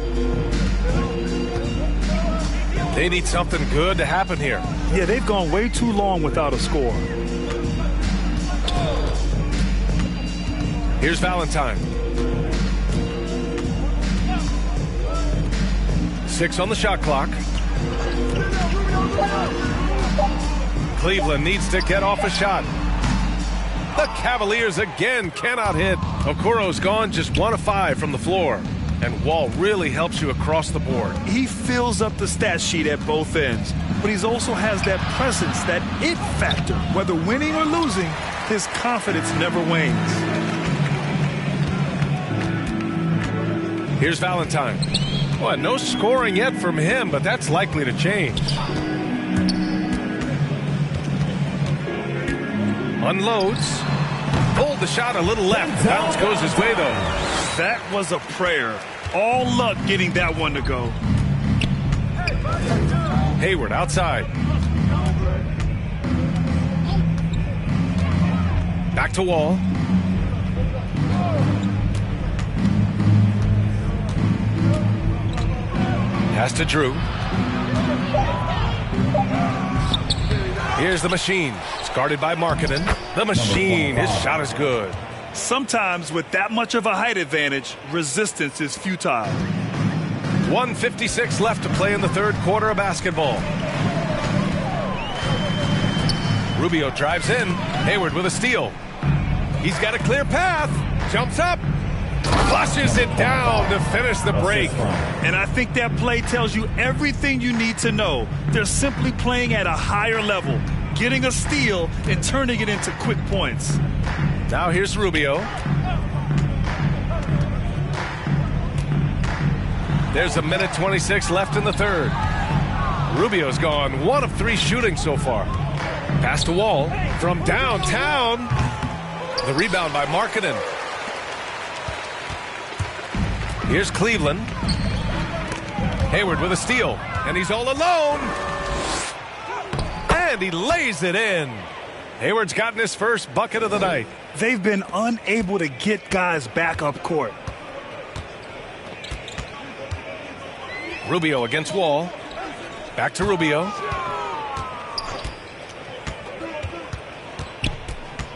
D: They need something good to happen here.
F: Yeah, they've gone way too long without a score.
D: Here's Valentine. 6 on the shot clock. Cleveland needs to get off a shot. The Cavaliers again cannot hit. Okoro's gone just 1 of 5 from the floor. And Wall really helps you across the board.
F: He fills up the stat sheet at both ends, but he also has that presence, that it factor. Whether winning or losing, his confidence never wanes.
D: Here's Valentine. Well, no scoring yet from him, but that's likely to change. Unloads. Pulled the shot a little left. Bounce goes his way, though.
F: That was a prayer. All luck getting that one to go.
D: Hayward outside. Back to Wall. Pass to Drew. Here's the machine. It's guarded by Markkanen. The machine. His shot is good.
F: Sometimes with that much of a height advantage, resistance is futile.
D: 1:56 left to play in the third quarter of basketball. Rubio drives in. Hayward with a steal. He's got a clear path. Jumps up. Flushes it down to finish the break.
F: And I think that play tells you everything you need to know. They're simply playing at a higher level, getting a steal and turning it into quick points.
D: Now here's Rubio. There's a minute 26 left in the third. Rubio's gone 1 of 3 shooting so far. Pass to Wall from downtown. The rebound by Markkanen. Here's Cleveland. Hayward with a steal. And he's all alone. And he lays it in. Hayward's gotten his first bucket of the night.
F: They've been unable to get guys back up court.
D: Rubio against Wall. Back to Rubio.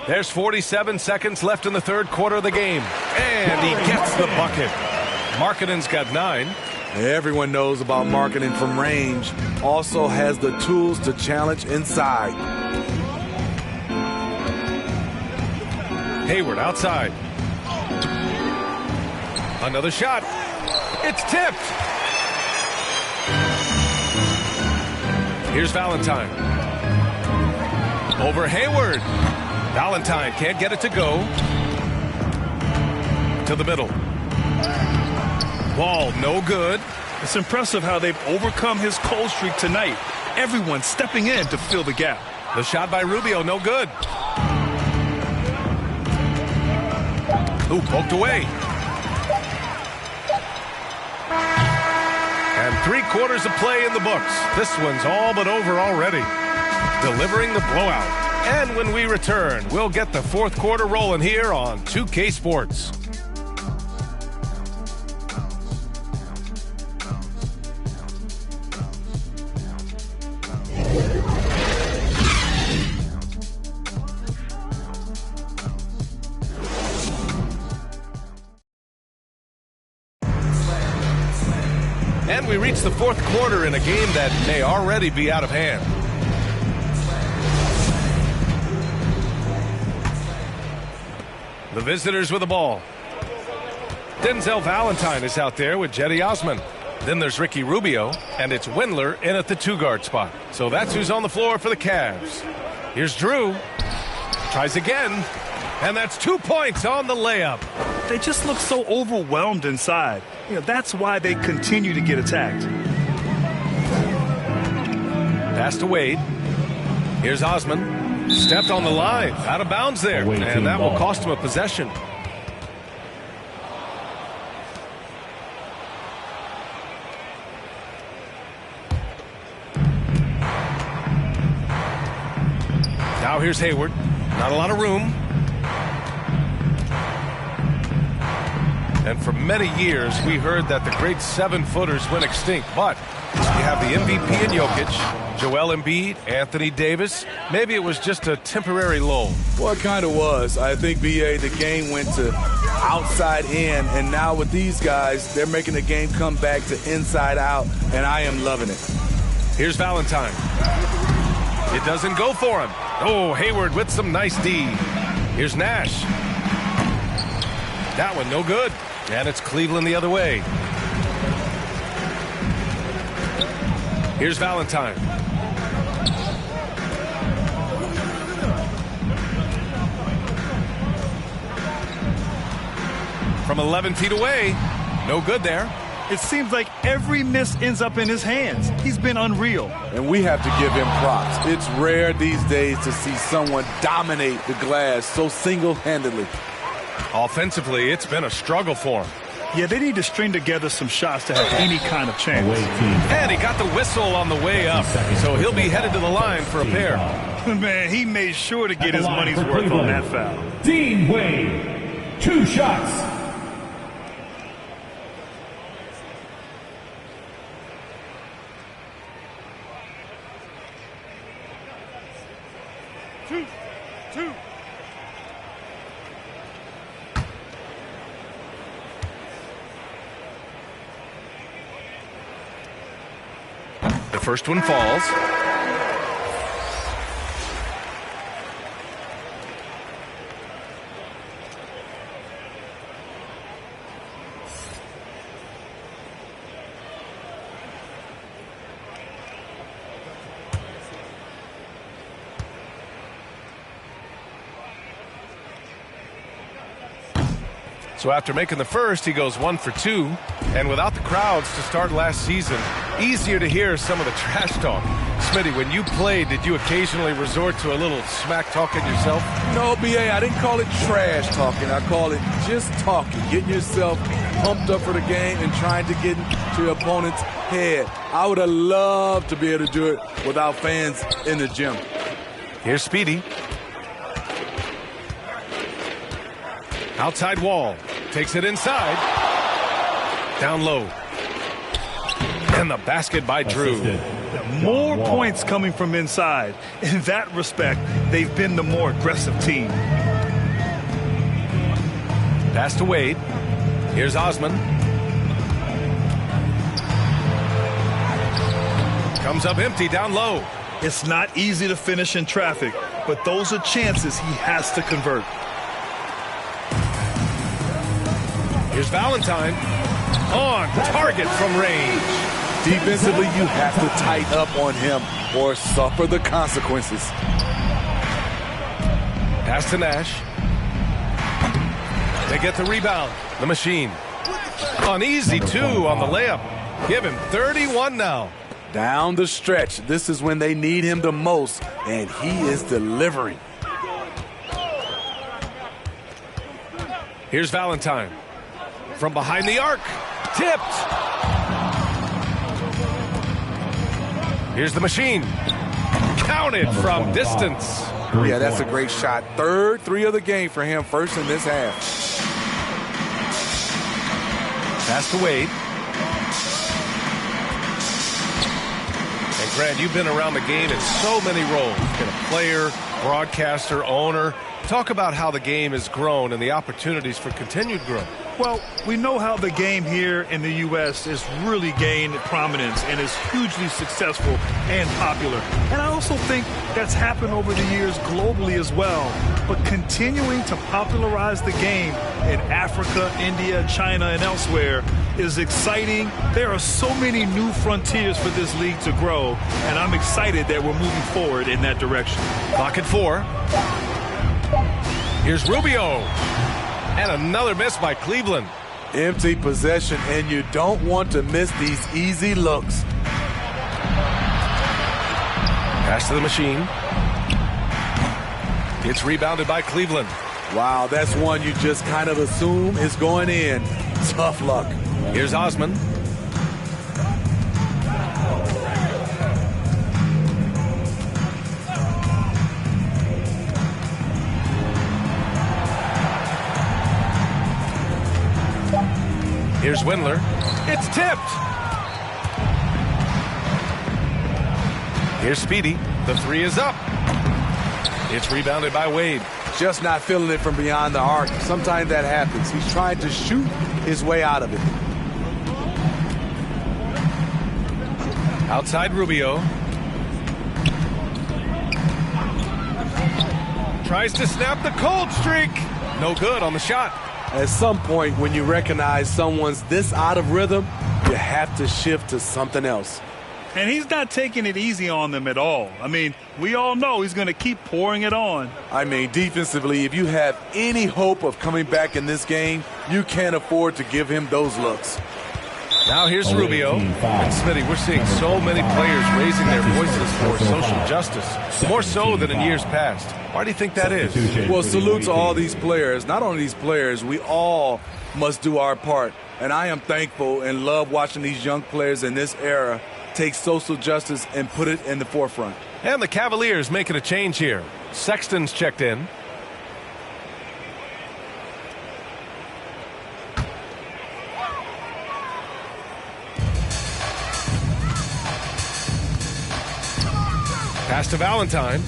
D: There's 47 seconds left in the third quarter of the game. And he gets the bucket. Markkanen's got 9.
E: Everyone knows about Markkanen from range. Also has the tools to challenge inside.
D: Hayward outside. Another shot. It's tipped. Here's Valentine. Over Hayward. Valentine can't get it to go. To the middle. Wall no good.
F: It's impressive how they've overcome his cold streak tonight. Everyone stepping in to fill the gap.
D: The shot by Rubio no good. Ooh, poked away. And 3 quarters of play in the books. This one's all but over already. Delivering the blowout. And when we return, we'll get the fourth quarter rolling here on 2K Sports. we reach the fourth quarter in a game that may already be out of hand. The visitors with the ball. Denzel Valentine is out there with Jetty Osman. Then there's Ricky Rubio, and it's Windler in at the 2-guard spot. So that's who's on the floor for the Cavs. Here's Drew. Tries again, and that's 2 points on the layup.
F: They just look so overwhelmed inside. That's why they continue to get attacked.
D: Pass to Wade. Here's Osman. Stepped on the line. Out of bounds there. And that will cost him a possession. Now here's Hayward. Not a lot of room. And for many years, we heard that the great 7-footers went extinct. But you have the MVP in Jokic, Joel Embiid, Anthony Davis. Maybe it was just a temporary lull.
E: Well, it kind of was. I think, B.A., the game went to outside in, and now with these guys, they're making the game come back to inside out, and I am loving it.
D: Here's Valentine. It doesn't go for him. Oh, Hayward with some nice D. Here's Nash. That one no good. And it's Cleveland the other way. Here's Valentine. From 11 feet away. No good there.
F: It seems like every miss ends up in his hands. He's been unreal.
E: And we have to give him props. It's rare these days to see someone dominate the glass so single-handedly.
D: Offensively, it's been a struggle for him.
F: Yeah, they need to string together some shots to have any kind of chance.
D: And he got the whistle on the way up, so he'll be headed to the line for a pair.
F: Man, he made sure to get his money's worth on that foul.
G: Dean Wade, 2 shots.
F: Two.
D: The first one falls. So after making the first, he goes 1 for 2. And without the crowds to start last season, easier to hear some of the trash talk. Smitty, when you played, did you occasionally resort to a little smack talking yourself?
E: No, B.A., I didn't call it trash talking. I call it just talking, getting yourself pumped up for the game and trying to get into your opponent's head. I would have loved to be able to do it without fans in the gym.
D: Here's Speedy. Outside wall. Takes it inside. Down low. And the basket by Drew.
F: More points coming from inside. In that respect, they've been the more aggressive team.
D: Pass to Wade. Here's Osman. Comes up empty down low.
F: It's not easy to finish in traffic, but those are chances he has to convert.
D: Here's Valentine. On target from range.
E: Defensively, you have to tighten up on him or suffer the consequences.
D: Pass to Nash. They get the rebound. The machine. On easy 2 on the layup. Give him 31 now.
E: Down the stretch, this is when they need him the most, and he is delivering.
D: Here's Valentine. From behind the arc. Tipped. Here's the machine. Counted from distance.
E: Yeah, that's a great shot. Third 3 of the game for him, first in this half.
D: Pass to Wade. And Grant, you've been around the game in so many roles. You've been a player, broadcaster, owner. Talk about how the game has grown and the opportunities for continued growth.
F: Well, we know how the game here in the U.S. has really gained prominence and is hugely successful and popular. And I also think that's happened over the years globally as well. But continuing to popularize the game in Africa, India, China, and elsewhere is exciting. There are so many new frontiers for this league to grow, and I'm excited that we're moving forward in that direction.
D: Clock at 4. Here's Rubio. And another miss by Cleveland.
E: Empty possession, and you don't want to miss these easy looks.
D: Pass to the machine. It's rebounded by Cleveland.
E: Wow, that's one you just kind of assume is going in. Tough luck.
D: Here's Osman. Here's Windler. It's tipped. Here's Speedy. The 3 is up. It's rebounded by Wade.
E: Just not feeling it from beyond the arc. Sometimes that happens. He's trying to shoot his way out of it.
D: Outside Rubio. Tries to snap the cold streak. No good on the shot.
E: At some point, when you recognize someone's this out of rhythm, you have to shift to something else.
F: And he's not taking it easy on them at all. I mean, we all know he's going to keep pouring it on.
E: I mean, defensively, if you have any hope of coming back in this game, you can't afford to give him those looks.
D: Now here's Rubio. And Smitty, we're seeing so many players raising their voices for social justice, more so than in years past. Why do you think that is?
E: Well, salute to all these players. Not only these players, we all must do our part. And I am thankful and love watching these young players in this era take social justice and put it in the forefront.
D: And the Cavaliers making a change here. Sexton's checked in. Pass to Valentine.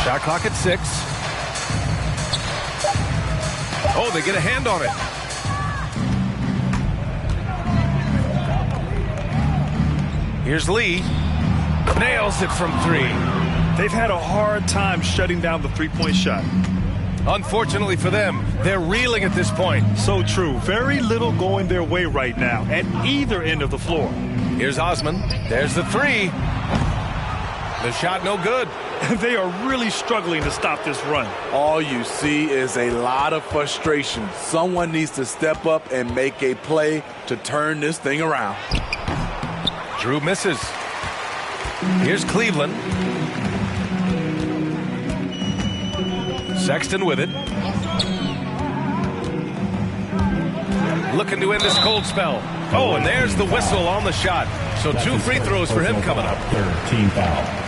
D: Shot clock at 6. Oh, they get a hand on it. Here's Lee. Nails it from 3.
F: They've had a hard time shutting down the three-point shot.
D: Unfortunately for them, they're reeling at this point.
F: So true. Very little going their way right now at either end of the floor.
D: Here's Osman. There's the 3. The shot no good.
F: They are really struggling to stop this run.
E: All you see is a lot of frustration. Someone needs to step up and make a play to turn this thing around.
D: Drew misses. Here's Cleveland. Sexton with it. Looking to end this cold spell. Oh, and there's the whistle on the shot. So 2 free throws for him coming up.
G: Team foul.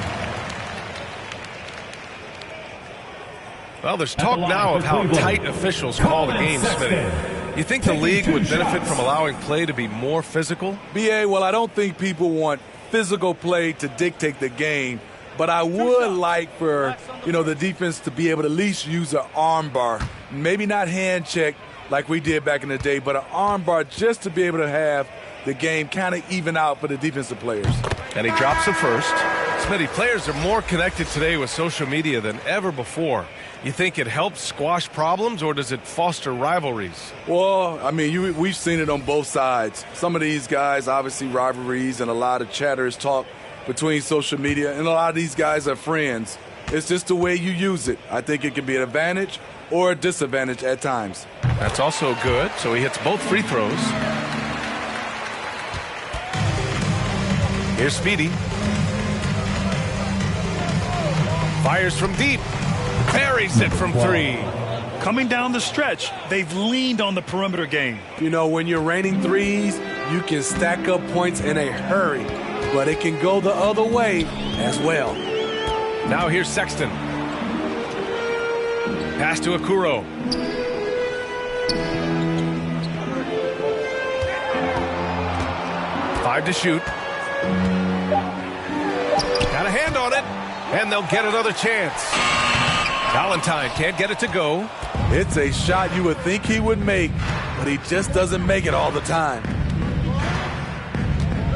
D: Well, there's talk now of how tight officials call the game, Smitty. You think the league would benefit from allowing play to be more physical?
E: B.A., well, I don't think people want physical play to dictate the game, but I would like for, the defense to be able to at least use an arm bar. Maybe not hand check like we did back in the day, but an arm bar just to be able to have the game kind of even out for the defensive players.
D: And he drops the first. Smitty, players are more connected today with social media than ever before. You think it helps squash problems, or does it foster rivalries?
E: Well, I mean, we've seen it on both sides. Some of these guys, obviously rivalries and a lot of chatters talk between social media, and a lot of these guys are friends. It's just the way you use it. I think it can be an advantage or a disadvantage at times.
D: That's also good. So he hits both free throws. Here's Speedy. Fires from deep. Buries it from 3.
F: Coming down the stretch, they've leaned on the perimeter game.
E: When you're raining threes, you can stack up points in a hurry, but it can go the other way as well.
D: Now here's Sexton. Pass to Okuro. Five to shoot. Got a hand on it, and they'll get another chance. Valentine can't get it to go.
E: It's a shot you would think he would make, but he just doesn't make it all the time.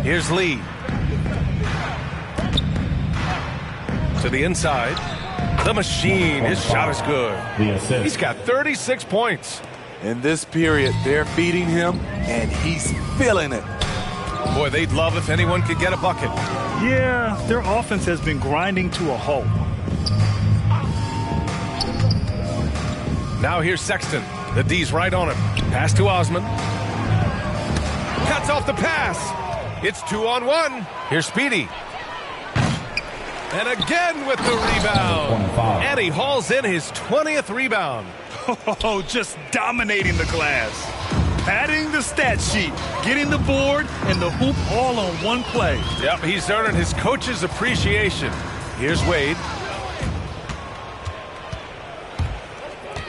D: Here's Lee. To the inside. The machine. His shot is good. He's got 36 points.
E: In this period, they're feeding him, and he's feeling it.
D: Boy, they'd love if anyone could get a bucket.
F: Yeah, their offense has been grinding to a halt.
D: Now here's Sexton. The D's right on him. Pass to Osman. Cuts off the pass. It's 2-on-1. Here's Speedy. And again with the rebound. And he hauls in his 20th rebound.
F: Oh, just dominating the glass. Padding the stat sheet, getting the board and the hoop all on one play.
D: Yep, he's earning his coach's appreciation. Here's Wade.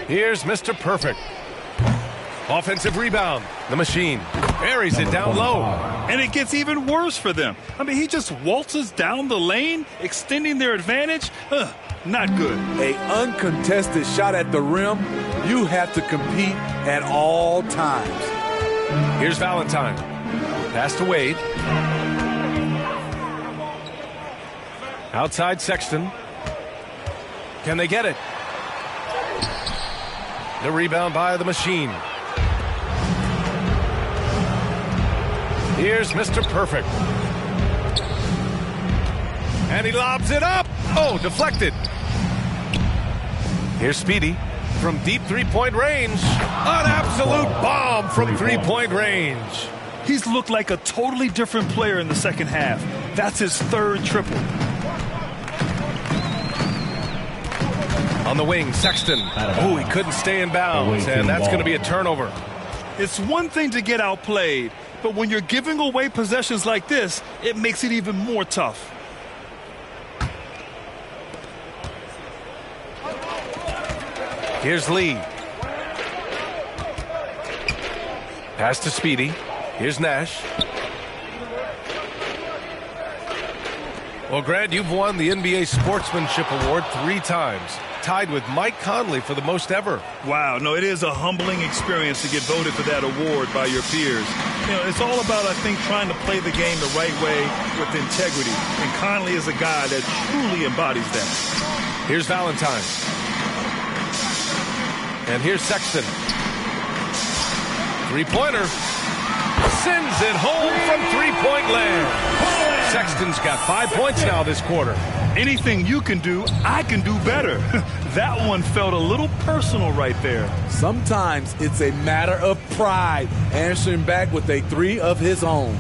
D: Here's Mr. Perfect. Offensive rebound. The machine buries it down low.
F: And it gets even worse for them. I mean, he just waltzes down the lane, extending their advantage. Not good.
E: An uncontested shot at the rim, you have to compete at all times.
D: Here's Valentine. Pass to Wade. Outside Sexton. Can they get it? The rebound by the machine. Here's Mr. Perfect. And he lobs it up. Oh, deflected. Here's Speedy from deep three-point range. An absolute bomb from three-point range.
F: He's looked like a totally different player in the second half. That's his third triple.
D: On the wing, Sexton. Oh, he couldn't stay in bounds, and that's going to be a turnover.
F: It's one thing to get outplayed, but when you're giving away possessions like this, it makes it even more tough.
D: Here's Lee. Pass to Speedy. Here's Nash. Well, Grant, you've won the NBA Sportsmanship Award 3 times. Tied with Mike Conley for the most ever.
F: Wow, no, it is a humbling experience to get voted for that award by your peers. You know, it's all about, I think, trying to play the game the right way with integrity. And Conley is a guy that truly embodies that.
D: Here's Valentine. And here's Sexton. Three-pointer. Sends it home from three-point land. Sexton's got 5 points now this quarter.
F: Anything you can do, I can do better. That one felt a little personal right there.
E: Sometimes it's a matter of pride, answering back with a 3 of his own.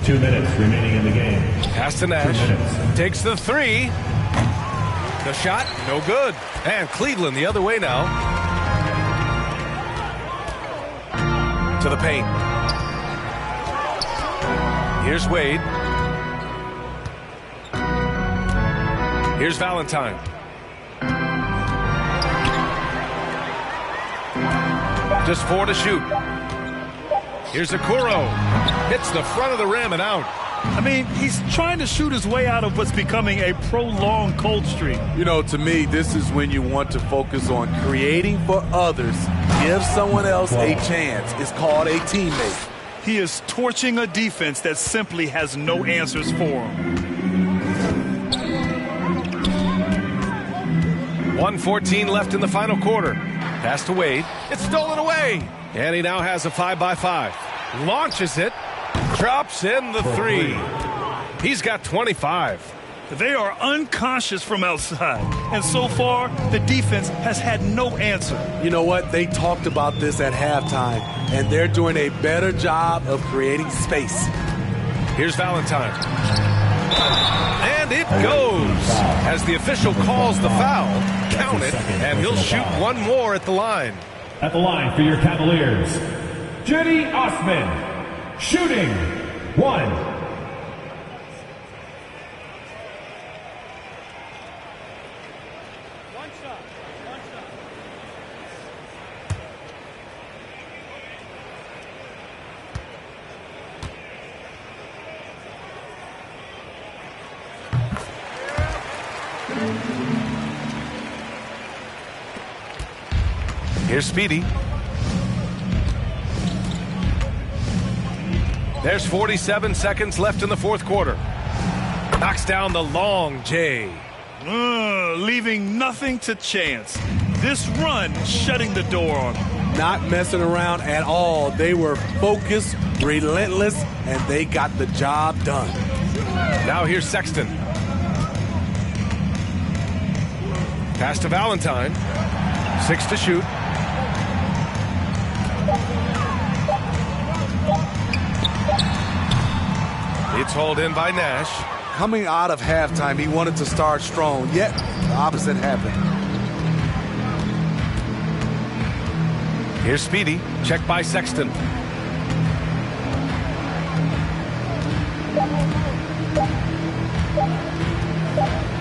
G: 2 minutes remaining in the game.
D: Pass to Nash. Takes the 3. The shot, no good. And Cleveland the other way now. To the paint. Here's Wade. Here's Valentine. Just 4 to shoot. Here's Okoro. Hits the front of the rim and out.
F: I mean, he's trying to shoot his way out of what's becoming a prolonged cold streak.
E: You know, to me, this is when you want to focus on creating for others. Give someone else a chance. It's called a teammate.
F: He is torching a defense that simply has no answers for him.
D: 1:14 left in the final quarter. Pass to Wade. It's stolen away. And he now has a 5-by-5. Launches it. Drops in the 3. He's got 25.
F: They are unconscious from outside. And so far, the defense has had no answer.
E: You know what? They talked about this at halftime, and they're doing a better job of creating space.
D: Here's Valentine. And it goes. As the official calls the foul, count it, and he'll shoot one more at the line.
G: At the line for your Cavaliers, Cedi Osman, shooting 1.
D: Here's Speedy. There's 47 seconds left in the fourth quarter. Knocks down the long J.
F: Leaving nothing to chance. This run shutting the door on them.
E: Not messing around at all. They were focused, relentless, and they got the job done.
D: Now here's Sexton. Pass to Valentine. 6 to shoot. It's hauled in by Nash.
E: Coming out of halftime, he wanted to start strong, yet the opposite happened.
D: Here's Speedy. Check by Sexton.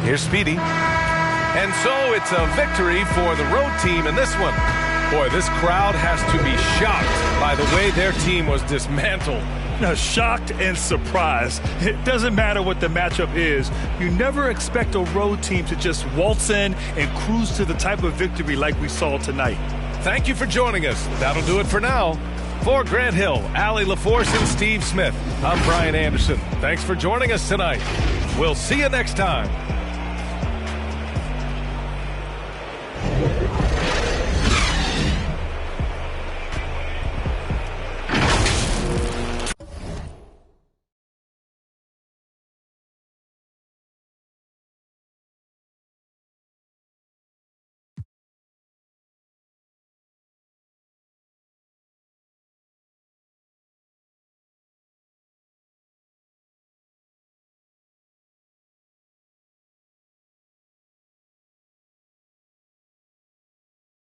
D: Here's Speedy. And so it's a victory for the road team in this one. Boy, this crowd has to be shocked by the way their team was dismantled.
F: Now, shocked and surprised. It doesn't matter what the matchup is. You never expect a road team to just waltz in and cruise to the type of victory like we saw tonight.
D: Thank you for joining us. That'll do it for now. For Grant Hill, Allie LaForce, and Steve Smith, I'm Brian Anderson. Thanks for joining us tonight. We'll see you next time.